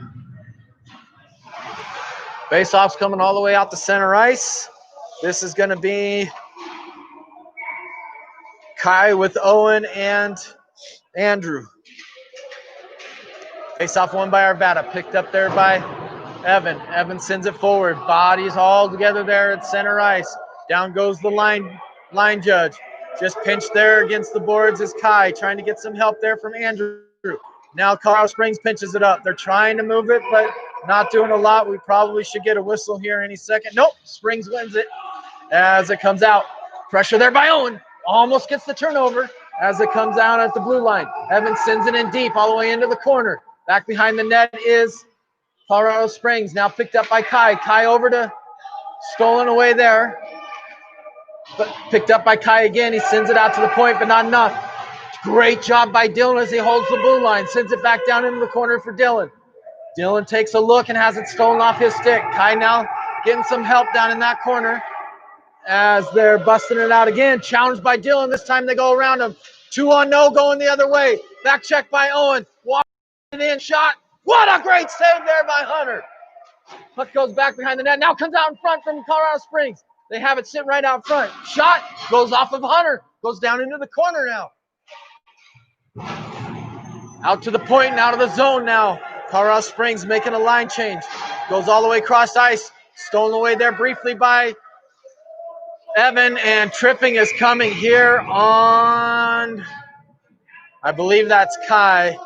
Face-off's coming all the way out to center ice. This is going to be Kai with Owen and Andrew. Face-off won by Arvada. Picked up there by Evan. Evan sends it forward. Bodies all together there at center ice. Down goes the line judge. Just pinched there against the boards is Kai, trying to get some help there from Andrew. Now Colorado Springs pinches it up. They're trying to move it, but not doing a lot. We probably should get a whistle here any second. Nope, Springs wins it as it comes out. Pressure there by Owen. Almost gets the turnover as it comes out at the blue line. Evan sends it in deep all the way into the corner. Back behind the net is Colorado Springs. Now picked up by Kai. Kai over to stolen away there. But picked up by Kai again. He sends it out to the point, but not enough. Great job by Dylan as he holds the blue line, sends it back down into the corner for Dylan. Dylan takes a look and has it stolen off his stick. Kai now getting some help down in that corner as they're busting it out again. Challenged by Dylan. This time they go around him. 2 on no, going the other way. Back check by Owen. Walking it in, shot. What a great save there by Hunter. Puck goes back behind the net. Now comes out in front from Colorado Springs. They have it sitting right out front. Shot goes off of Hunter. Goes down into the corner now. Out to the point and out of the zone now. Colorado Springs making a line change. Goes all the way across ice. Stolen away there briefly by Evan, and tripping is coming here on, I believe that's Kai,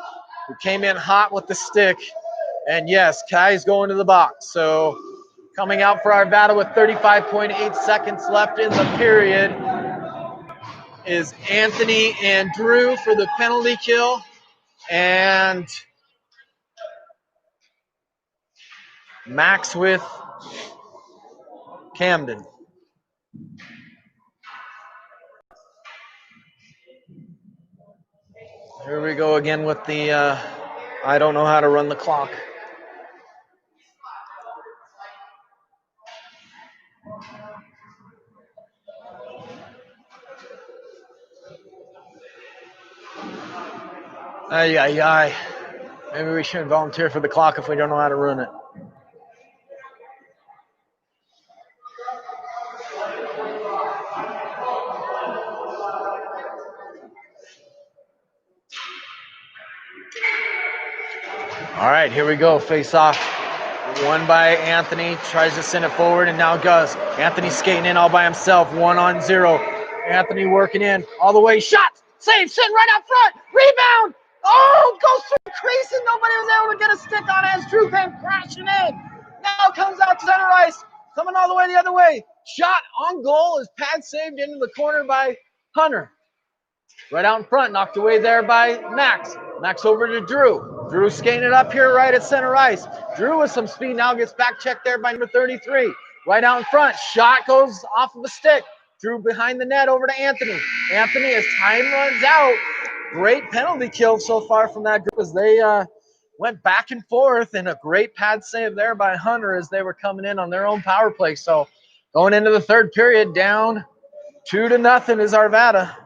who came in hot with the stick. And yes, Kai's going to the box. So coming out for Arvada with 35.8 seconds left in the period is Anthony and Drew for the penalty kill. And Max with Camden. Here we go again with the I don't know how to run the clock. Ay, ay, ay. Maybe we shouldn't volunteer for the clock if we don't know how to run it. All right, here we go. Face off. Won by Anthony. Tries to send it forward and now does. Anthony skating in all by himself. 1-on-0. Anthony working in all the way. Shot. Save. Sitting right out front. Rebound. Oh, goes through the crease and nobody was able to get a stick on it as Drew came crashing in. Now comes out to center ice. Coming all the way the other way. Shot on goal is pad saved into the corner by Hunter. Right out in front, knocked away there by Max. Max over to Drew. Drew skating it up here right at center ice. Drew with some speed now gets back checked there by number 33. Right out in front, shot goes off of a stick. Drew behind the net over to Anthony. Anthony, as time runs out, great penalty kill so far from that group as they went back and forth, and a great pad save there by Hunter as they were coming in on their own power play. So going into the third period, down 2-0 is Arvada.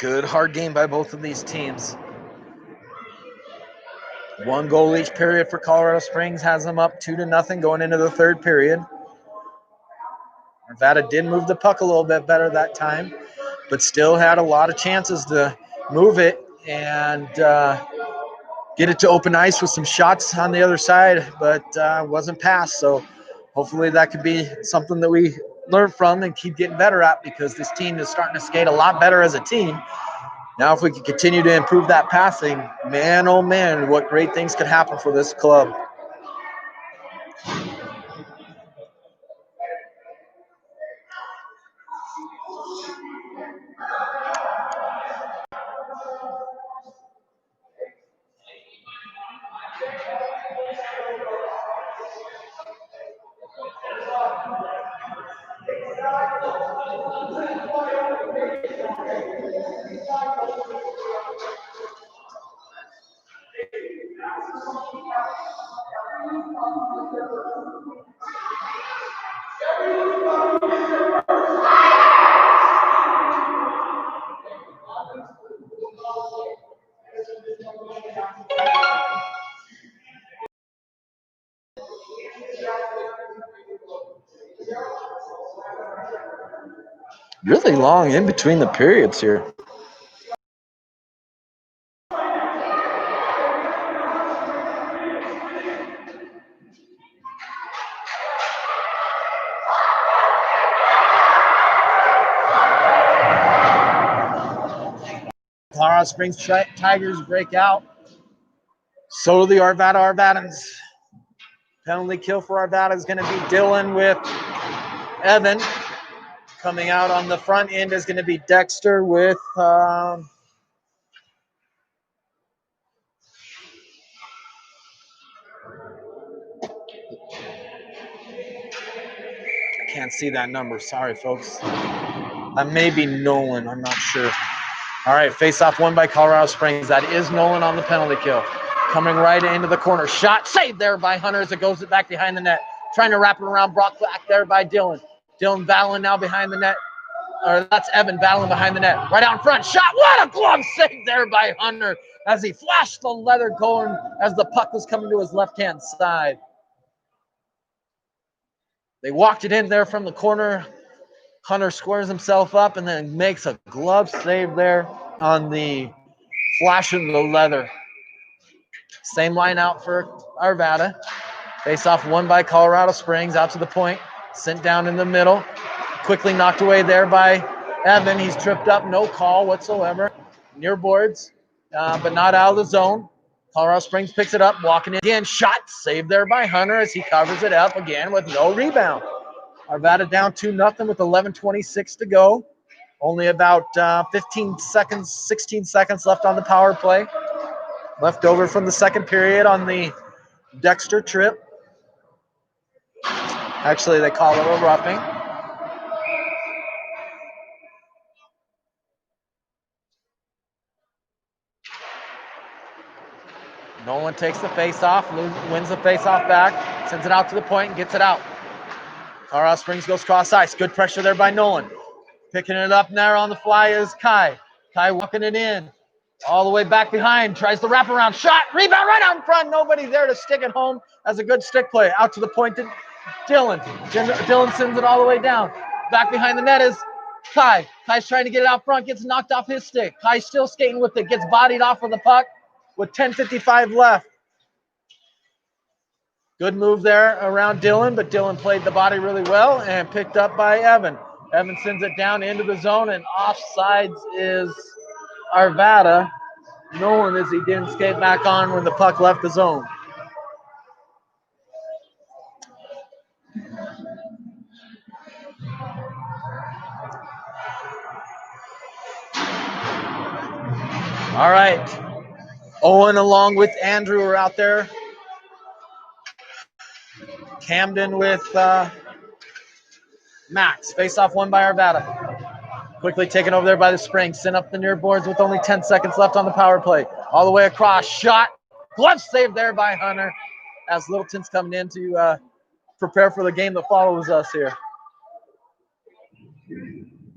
Good hard game by both of these teams. 1 goal each period for Colorado Springs has them up 2-0 going into the third period. Arvada did move the puck a little bit better that time, but still had a lot of chances to move it and get it to open ice with some shots on the other side, but wasn't passed. So hopefully that could be something that we learn from and keep getting better at, because this team is starting to skate a lot better as a team. Now, if we can continue to improve that passing, man, oh man, what great things could happen for this club. Really long in between the periods here. Colorado Springs Tigers break out. So do the Arvadans. Penalty kill for Arvada is going to be Dylan with Evan. Coming out on the front end is going to be Dexter with I can't see that number. Sorry, folks. That may be Nolan. I'm not sure. All right, face-off won by Colorado Springs. That is Nolan on the penalty kill. Coming right into the corner. Shot saved there by Hunter as it goes back behind the net. Trying to wrap it around Brock back there by Dylan. Dylan battling now behind the net. Or that's Evan battling behind the net. Right out in front. Shot. What a glove save there by Hunter as he flashed the leather going as the puck was coming to his left-hand side. They walked it in there from the corner. Hunter squares himself up and then makes a glove save there on the flash of the leather. Same line out for Arvada. Face-off won by Colorado Springs out to the point. Sent down in the middle. Quickly knocked away there by Evan. He's tripped up. No call whatsoever. Near boards, but not out of the zone. Colorado Springs picks it up. Walking in again. Shot saved there by Hunter as he covers it up again with no rebound. Arvada down 2-0 with 11:26 to go. Only about 16 seconds left on the power play. Left over from the second period on the Dexter trip. Actually, they call it a roughing. Nolan takes the face-off, wins the face-off back, sends it out to the point and gets it out. Colorado Springs goes cross ice. Good pressure there by Nolan. Picking it up there on the fly is Kai. Kai walking it in. All the way back behind. Tries the wraparound shot. Rebound right out in front. Nobody there to stick it home as a good stick play. Out to the point to Dylan. Dylan sends it all the way down. Back behind the net is Kai. Kai's trying to get it out front. Gets knocked off his stick. Kai's still skating with it. Gets bodied off of the puck with 10:55 left. Good move there around Dylan, but Dylan played the body really well and picked up by Evan. Evan sends it down into the zone, and offsides is Arvada. Nolan as he didn't skate back on when the puck left the zone. All right. Owen along with Andrew are out there. Camden with Max. Face-off won by Arvada. Quickly taken over there by the Springs. Sent up the near boards with only 10 seconds left on the power play. All the way across. Shot. Glove save there by Hunter as Littleton's coming in to prepare for the game that follows us here.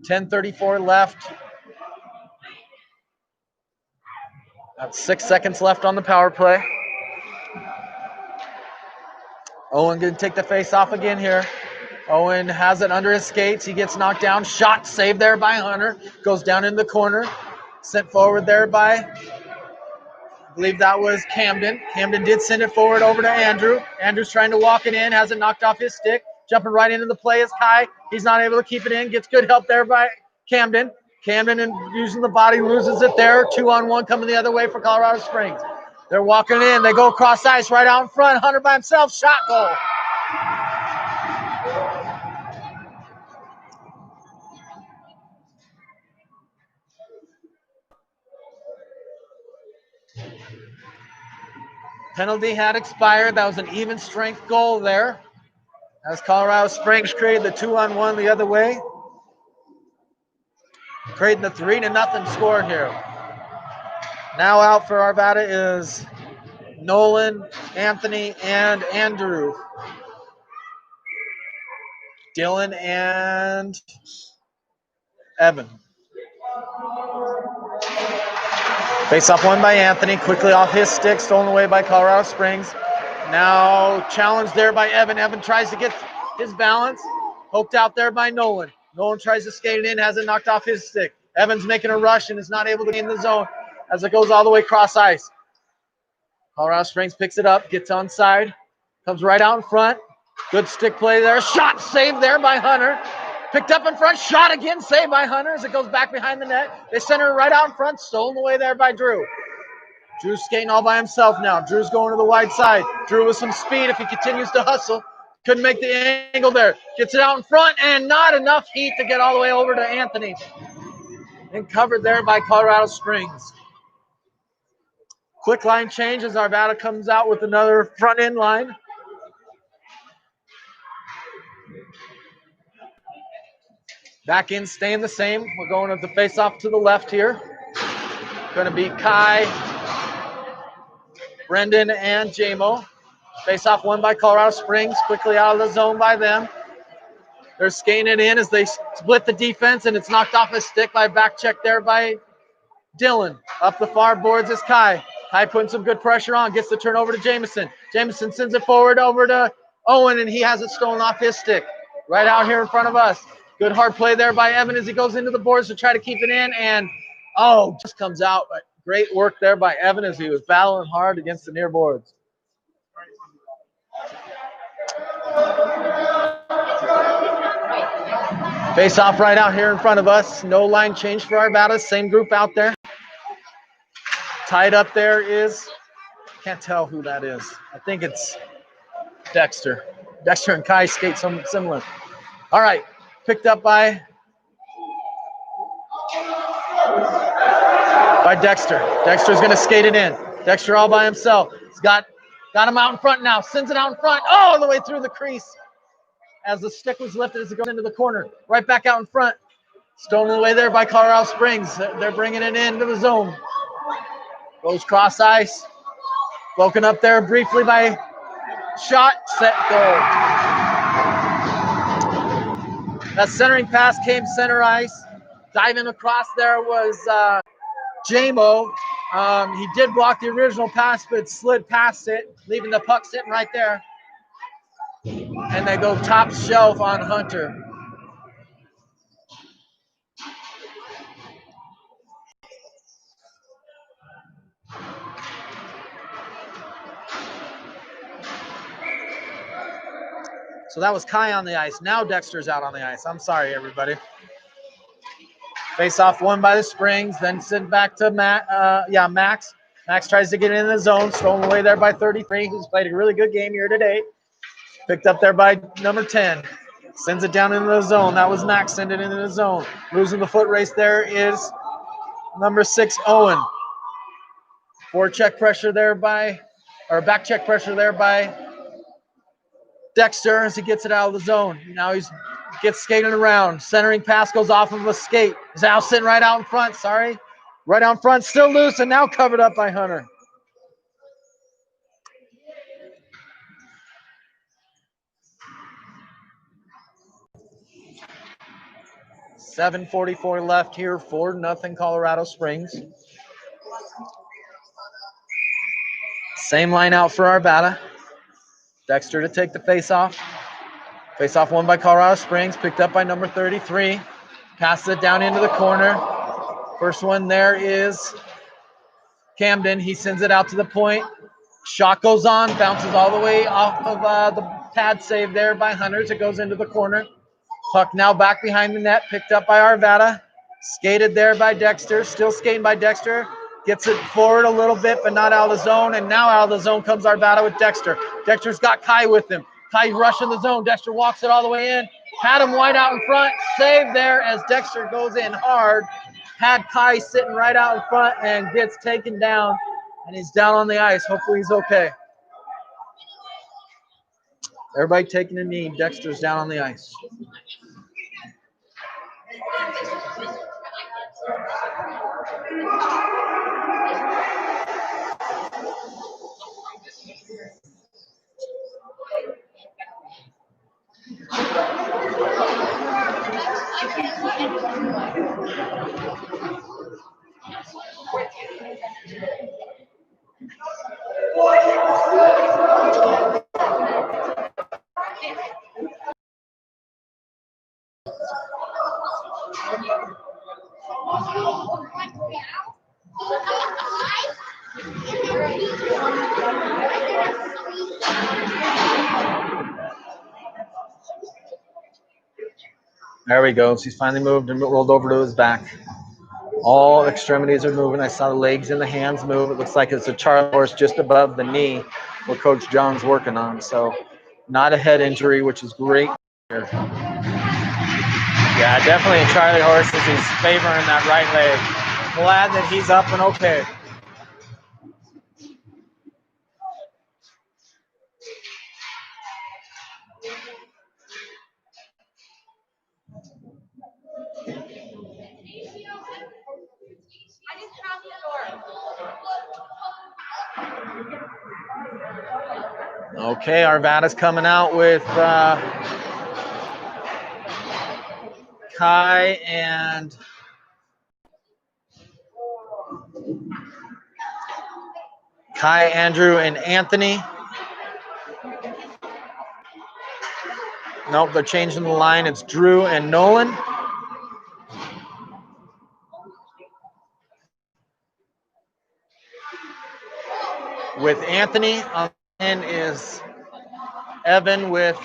10:34 left. That's 6 seconds left on the power play. Owen going to take the face off again here. Owen has it under his skates. He gets knocked down. Shot saved there by Hunter. Goes down in the corner. Sent forward there by, I believe that was Camden. Camden did send it forward over to Andrew. Andrew's trying to walk it in. Has it knocked off his stick. Jumping right into the play is Kai. He's not able to keep it in. Gets good help there by Camden. Camden and using the body loses it there. 2-on-1 coming the other way for Colorado Springs. They're walking in. They go across ice right out in front. Hunter by himself. Shot goal. Penalty had expired. That was an even strength goal there. As Colorado Springs created the 2-on-1 the other way. Creating the 3-0 score here. Now out for Arvada is Nolan, Anthony, and Andrew. Dylan and Evan. Face-off won by Anthony. Quickly off his stick. Stolen away by Colorado Springs. Now challenged there by Evan. Evan tries to get his balance. Poked out there by Nolan. Nolan tries to skate it in. Has it knocked off his stick. Evan's making a rush and is not able to get in the zone as it goes all the way across ice. Colorado Springs picks it up. Gets onside. Comes right out in front. Good stick play there. Shot saved there by Hunter. Picked up in front. Shot again. Saved by Hunter as it goes back behind the net. They center it right out in front. Stolen away there by Drew. Drew's skating all by himself now. Drew's going to the wide side. Drew with some speed if he continues to hustle. Couldn't make the angle there. Gets it out in front, and not enough heat to get all the way over to Anthony. And covered there by Colorado Springs. Quick line change as Arvada comes out with another front end line. Back in staying the same. We're going with the face off to the left here. Going to be Kai, Brendan, and Jamo. Face off won by Colorado Springs. Quickly out of the zone by them. They're skating it in as they split the defense, and it's knocked off his stick by a back check there by Dylan. Up the far boards is Kai. Kai putting some good pressure on. Gets the turn over to Jamison. Jamison sends it forward over to Owen, and he has it stolen off his stick. Right out here in front of us. Good hard play there by Evan as he goes into the boards to try to keep it in, and just comes out. But great work there by Evan as he was battling hard against the near boards. Face off right out here in front of us. No line change for Arvada. Same group out there. Tied up there is, can't tell who that is. I think it's Dexter. Dexter and Kai skate something similar. All right, picked up by Dexter. Dexter's gonna skate it in. Dexter all by himself. He's got him out in front now. Sends it out in front, all the way through the crease. As the stick was lifted as it goes into the corner. Right back out in front. Stolen away there by Colorado Springs. They're bringing it into the zone. Goes cross ice. Broken up there briefly by shot, set, goal. That centering pass came center ice. Diving across there was Jamo. He did block the original pass, but slid past it, leaving the puck sitting right there. And they go top shelf on Hunter. So that was Kai on the ice. Now Dexter's out on the ice. I'm sorry, everybody. Face off won by the Springs, then sent back to Max. Max tries to get in the zone, stolen away there by 33, who's played a really good game here today. Picked up there by number 10. Sends it down into the zone. That was Max, send it into the zone. Losing the foot race there is number 6, Owen. Back check pressure there by Dexter as he gets it out of the zone. Now he gets skating around. Centering pass goes off of a skate. He's now sitting right out in front. Right out in front, still loose, and now covered up by Hunter. .7:44 left here, 4-0 Colorado Springs. Same line out for Arvada. Dexter to take the face-off. Face-off won by Colorado Springs, picked up by number 33. Passes it down into the corner. First one there is Camden. He sends it out to the point. Shot goes on, bounces all the way off of the pad save there by Hunters. It goes into the corner. Puck now back behind the net, picked up by Arvada. Skated there by Dexter, still skating by Dexter. Gets it forward a little bit, but not out of the zone. And now out of the zone comes Arvada with Dexter. Dexter's got Kai with him. Kai rushing the zone. Dexter walks it all the way in. Had him wide out in front. Save there as Dexter goes in hard. Had Kai sitting right out in front and gets taken down. And he's down on the ice. Hopefully he's okay. Everybody taking a knee. Dexter's down on the ice. There we go. He's finally moved and rolled over to his back. All extremities are moving. I saw the legs and the hands move. It looks like it's a Charlie horse just above the knee where Coach John's working on. So Not a head injury, which is great. Yeah, definitely Charlie Horse is favoring that right leg. Glad that he's up and okay. Okay, Arvada's coming out with Kai and Andrew, and Anthony. Nope, they're changing the line. It's Drew and Nolan. With Anthony on the end is Evan with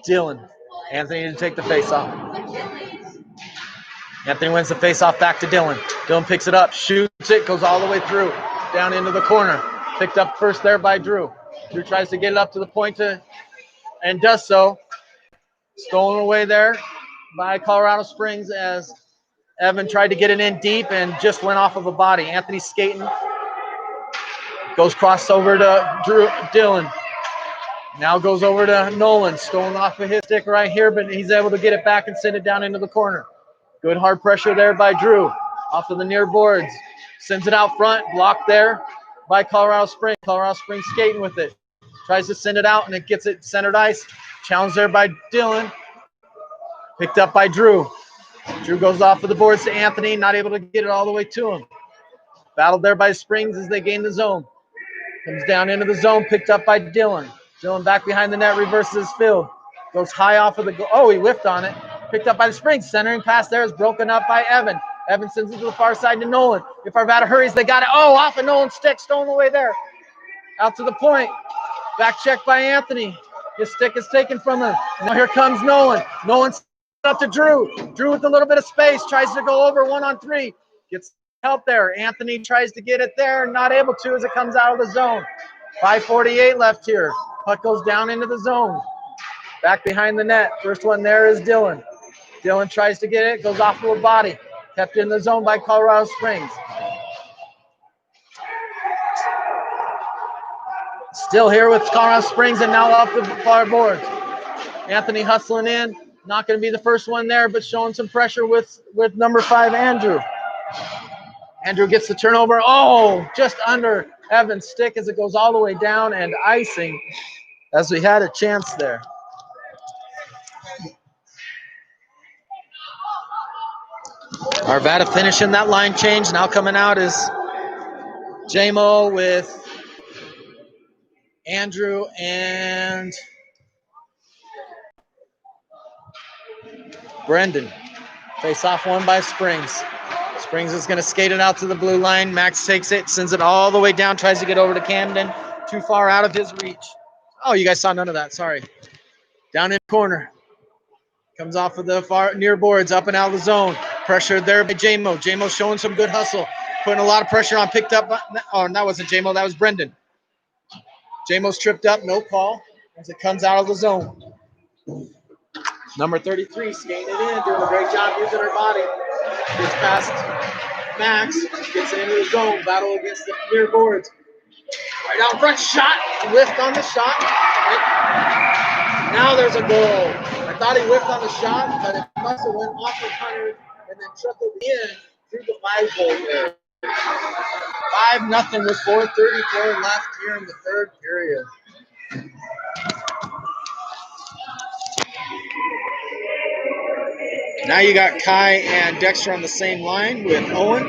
Dylan. Anthony to take the face off. Anthony wins the face off back to Dylan. Dylan picks it up, shoots it, goes all the way through, down into the corner. Picked up first there by Drew. Drew tries to get it up to the point and does so. Stolen away there by Colorado Springs as Evan tried to get it in deep and just went off of a body. Anthony skating. Goes cross over to Dylan. Now goes over to Nolan. Stolen off of his stick right here, but he's able to get it back and send it down into the corner. Good hard pressure there by Drew. Off of the near boards. Sends it out front. Blocked there by Colorado Springs. Colorado Springs skating with it. Tries to send it out, and it gets it centered ice. Challenged there by Dylan. Picked up by Drew. Drew goes off of the boards to Anthony. Not able to get it all the way to him. Battled there by Springs as they gain the zone. Comes down into the zone. Picked up by Dylan. Dylan back behind the net. Reverses his field. Goes high off of the goal. Oh, he whiffed on it. Picked up by the Springs. Centering pass there is broken up by Evan. Evan sends it to the far side to Nolan. If Arvada hurries, they got it. Oh, off of Nolan's stick. Stolen away there. Out to the point. Back check by Anthony. His stick is taken from him. Now here comes Nolan. Nolan's up to Drew. Drew with a little bit of space. Tries to go over 1-on-3. Gets help there. Anthony tries to get it there. Not able to as it comes out of the zone. 5:48 left here. Puck goes down into the zone. Back behind the net. First one there is Dylan. Dylan tries to get it. Goes off of a body. Kept in the zone by Colorado Springs. Still here with Colorado Springs and now off the far boards. Anthony hustling in. Not going to be the first one there, but showing some pressure with number 5, Andrew. Andrew gets the turnover. Oh, just under Evan's stick as it goes all the way down and icing as we had a chance there. Arvada finishing that line change. Now coming out is JMO with Andrew and Brendan. Face off one by Springs. Springs is going to skate it out to the blue line. Max takes it, sends it all the way down, tries to get over to Camden. Too far out of his reach. Oh, you guys saw none of that. Sorry. Down in the corner. Comes off of the far near boards, up and out of the zone. Pressured there by JMO. JMO showing some good hustle. Putting a lot of pressure on, picked up. Oh, that wasn't JMO. That was Brendan. JMO's tripped up. No call as it comes out of the zone. Number 33 skating it in, doing a great job using her body. Gets past Max, gets it into the zone, battle against the near boards. Right out front, shot, whiffed on the shot. Now there's a goal. I thought he whiffed on the shot, but it must have went off of Hunter and then trickled in through the 5 goal there. 5-0 with 4:34 left here in the third period. Now you got Kai and Dexter on the same line with Owen.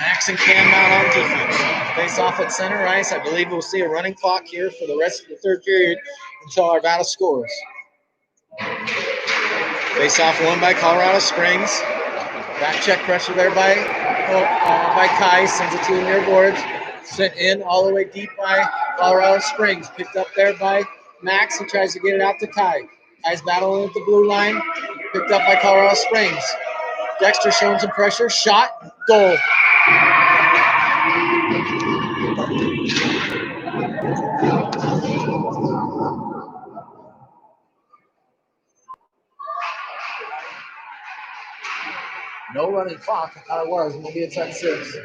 Max and Cam out on defense. Face off at center ice. I believe we'll see a running clock here for the rest of the third period until Arvada scores. Face off won by Colorado Springs. Back check pressure there by Kai. Sends it to the near boards. Sent in all the way deep by Colorado Springs. Picked up there by Max and tries to get it out to Kai. Kai's battling with the blue line. Picked up by Colorado Springs. Dexter showing some pressure. Shot. Goal. No running clock. I thought it was. Maybe it's at 6.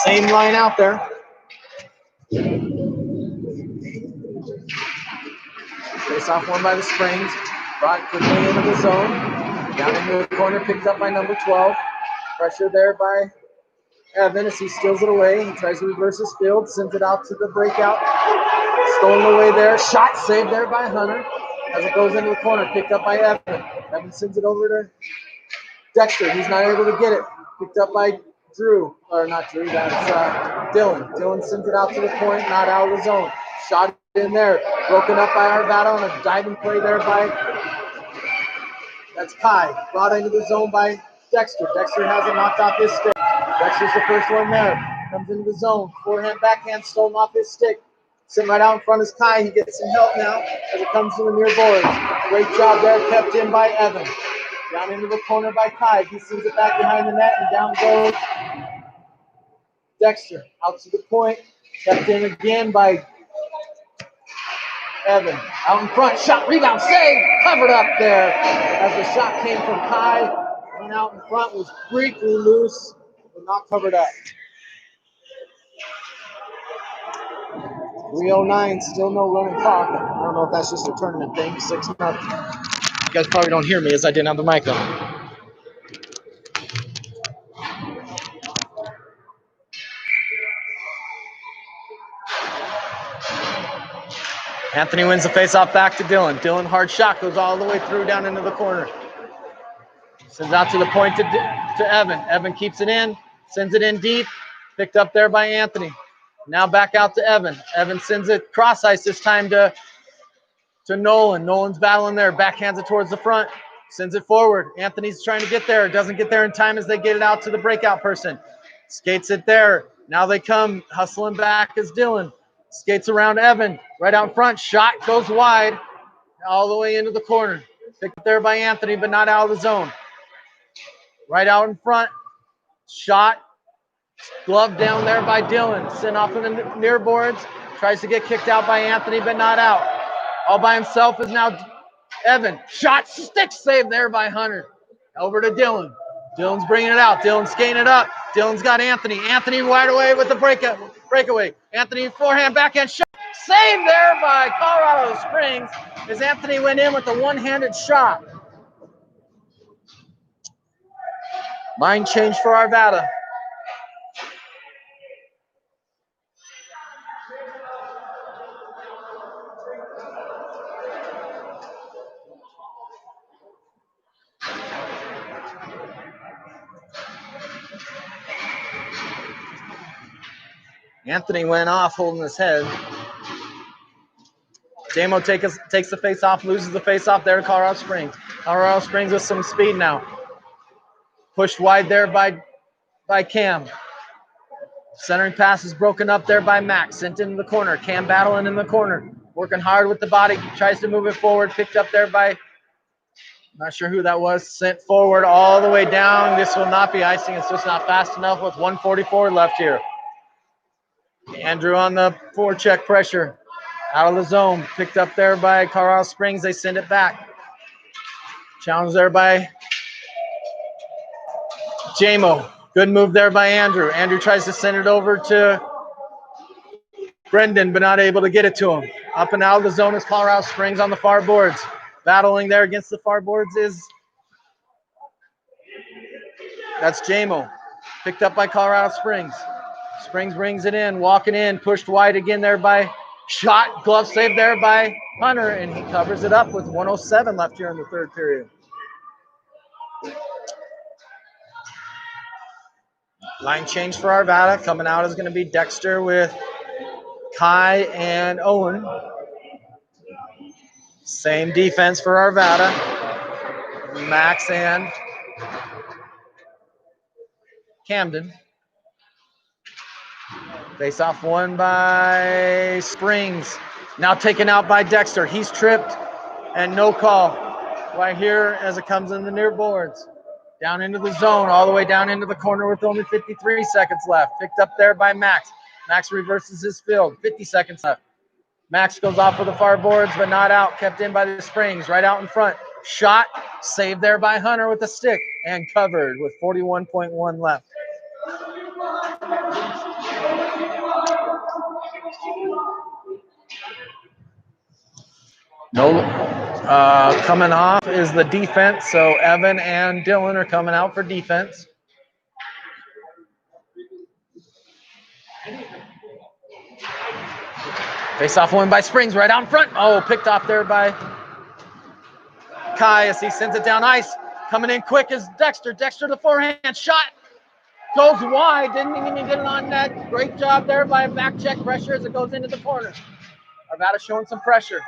Same line out there. Face off one by the Springs. Brought quickly into the zone. Down into the corner, picked up by number 12. Pressure there by Evan as he steals it away. He tries to reverse his field, sends it out to the breakout. Stolen away there. Shot saved there by Hunter as it goes into the corner, picked up by Evan. Evan sends it over to Dexter. He's not able to get it. Picked up by Drew, or not Drew, that's Dylan. Dylan sends it out to the point, not out of the zone. Shot in there, broken up by Arvada on a diving play there by, that's Kai. Brought into the zone by Dexter. Dexter has it knocked off his stick. Dexter's the first one there. Comes into the zone. Forehand, backhand, stolen off his stick. Sitting right out in front is Kai. He gets some help now as it comes to the near boards. Great job there, kept in by Evan. Down into the corner by Kai. He sends it back behind the net, and down goes Dexter. Out to the point. Kept in again by Evan. Out in front. Shot, rebound, save. Covered up there as the shot came from Kai. Went out in front, was briefly loose, but not covered up. 3:09, still no running clock. I don't know if that's just a tournament thing. 6-0. You guys probably don't hear me as I didn't have the mic on. Anthony wins the faceoff back to Dylan. Dylan, hard shot, goes all the way through down into the corner. Sends out to the point to Evan. Evan keeps it in, sends it in deep. Picked up there by Anthony. Now back out to Evan. Evan sends it cross ice this time to Nolan. Nolan's battling there. Backhands it towards the front. Sends it forward. Anthony's trying to get there. Doesn't get there in time as they get it out to the breakout person. Skates it there. Now they come hustling back as Dylan. Skates around Evan. Right out in front. Shot goes wide. All the way into the corner. Picked up there by Anthony, but not out of the zone. Right out in front. Shot. Glove down there by Dylan. Sent off in the near boards. Tries to get kicked out by Anthony, but not out. All by himself is now Evan. Shot, stick save there by Hunter. Over to Dylan. Dylan's bringing it out. Dylan's skating it up. Dylan's got Anthony. Anthony wide away with the breakaway. Anthony forehand, backhand shot. Save there by Colorado Springs as Anthony went in with a one-handed shot. Line change for Arvada. Anthony went off holding his head. Jamo takes the face off, loses the face off there to Colorado Springs. Colorado Springs with some speed now. Pushed wide there by Cam. Centering pass is broken up there by Max. Sent into the corner. Cam battling in the corner. Working hard with the body. Tries to move it forward. Picked up there by, not sure who that was. Sent forward all the way down. This will not be icing. It's just not fast enough with 1:44 left here. Andrew on the forecheck pressure. Out of the zone. Picked up there by Colorado Springs. They send it back. Challenge there by Jamo. Good move there by Andrew. Andrew tries to send it over to Brendan, but not able to get it to him. Up and out of the zone is Colorado Springs on the far boards. Battling there against the far boards that's Jamo. Picked up by Colorado Springs. Springs brings it in, walking in, pushed wide again there by Shot. Glove save there by Hunter, and he covers it up with 1:07 left here in the third period. Line change for Arvada. Coming out is going to be Dexter with Kai and Owen. Same defense for Arvada. Max and Face off won by Springs. Now taken out by Dexter. He's tripped and no call right here as it comes in the near boards. Down into the zone, all the way down into the corner with only 53 seconds left. Picked up there by Max. Max reverses his field. 50 seconds left. Max goes off for the far boards, but not out. Kept in by the Springs, right out in front. Shot, saved there by Hunter with the stick, and covered with 41.1 left. No, coming off is the defense, so Evan and Dylan are coming out for defense. Face off win by Springs, right out in front. Oh, picked off there by Kai as he sends it down ice. Coming in quick is Dexter. Dexter the forehand shot. Goes wide, didn't even get it on net. Great job there by a back check pressure as it goes into the corner. Arvada showing some pressure.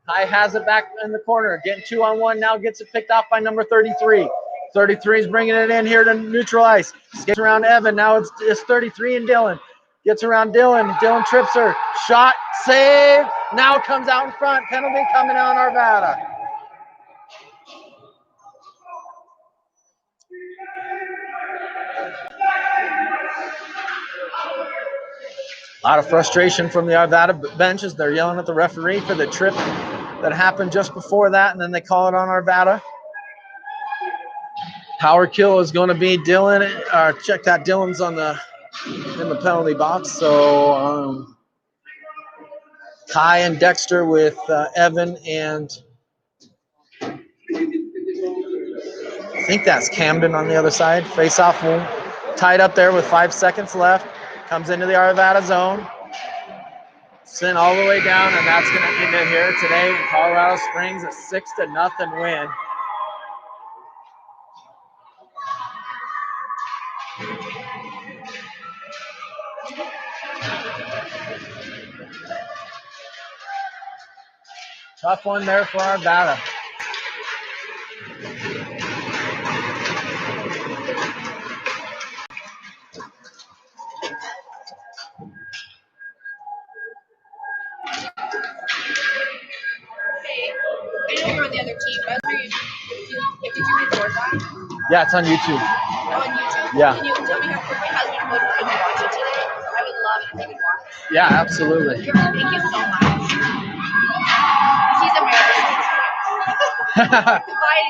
Kai has it back in the corner, getting 2-on-1, now gets it picked off by number 33. 33 is bringing it in here to neutral ice. Skates around Evan, now it's 33 and Dylan. Gets around Dylan, Dylan trips her. Shot, save, now comes out in front. Penalty coming on Arvada. A lot of frustration from the Arvada bench as they're yelling at the referee for the trip that happened just before that, and then they call it on Arvada. Power kill is going to be Dylan. Check that, Dylan's in the penalty box. So Kai and Dexter with Evan and I think that's Camden on the other side. Face off tied up there with 5 seconds left. Comes into the Arvada zone. Sent all the way down, and that's going to end it here today. Colorado Springs a 6-0 win. Tough one there for Arvada. I know you're on the other team, but I was wondering did you record that? Yeah, it's on YouTube. Oh, on YouTube? Yeah. Can you tell me how quick my husband would watch it today? I would love it if he could watch it. Yeah, absolutely. Thank you so much. He's American. Goodbye.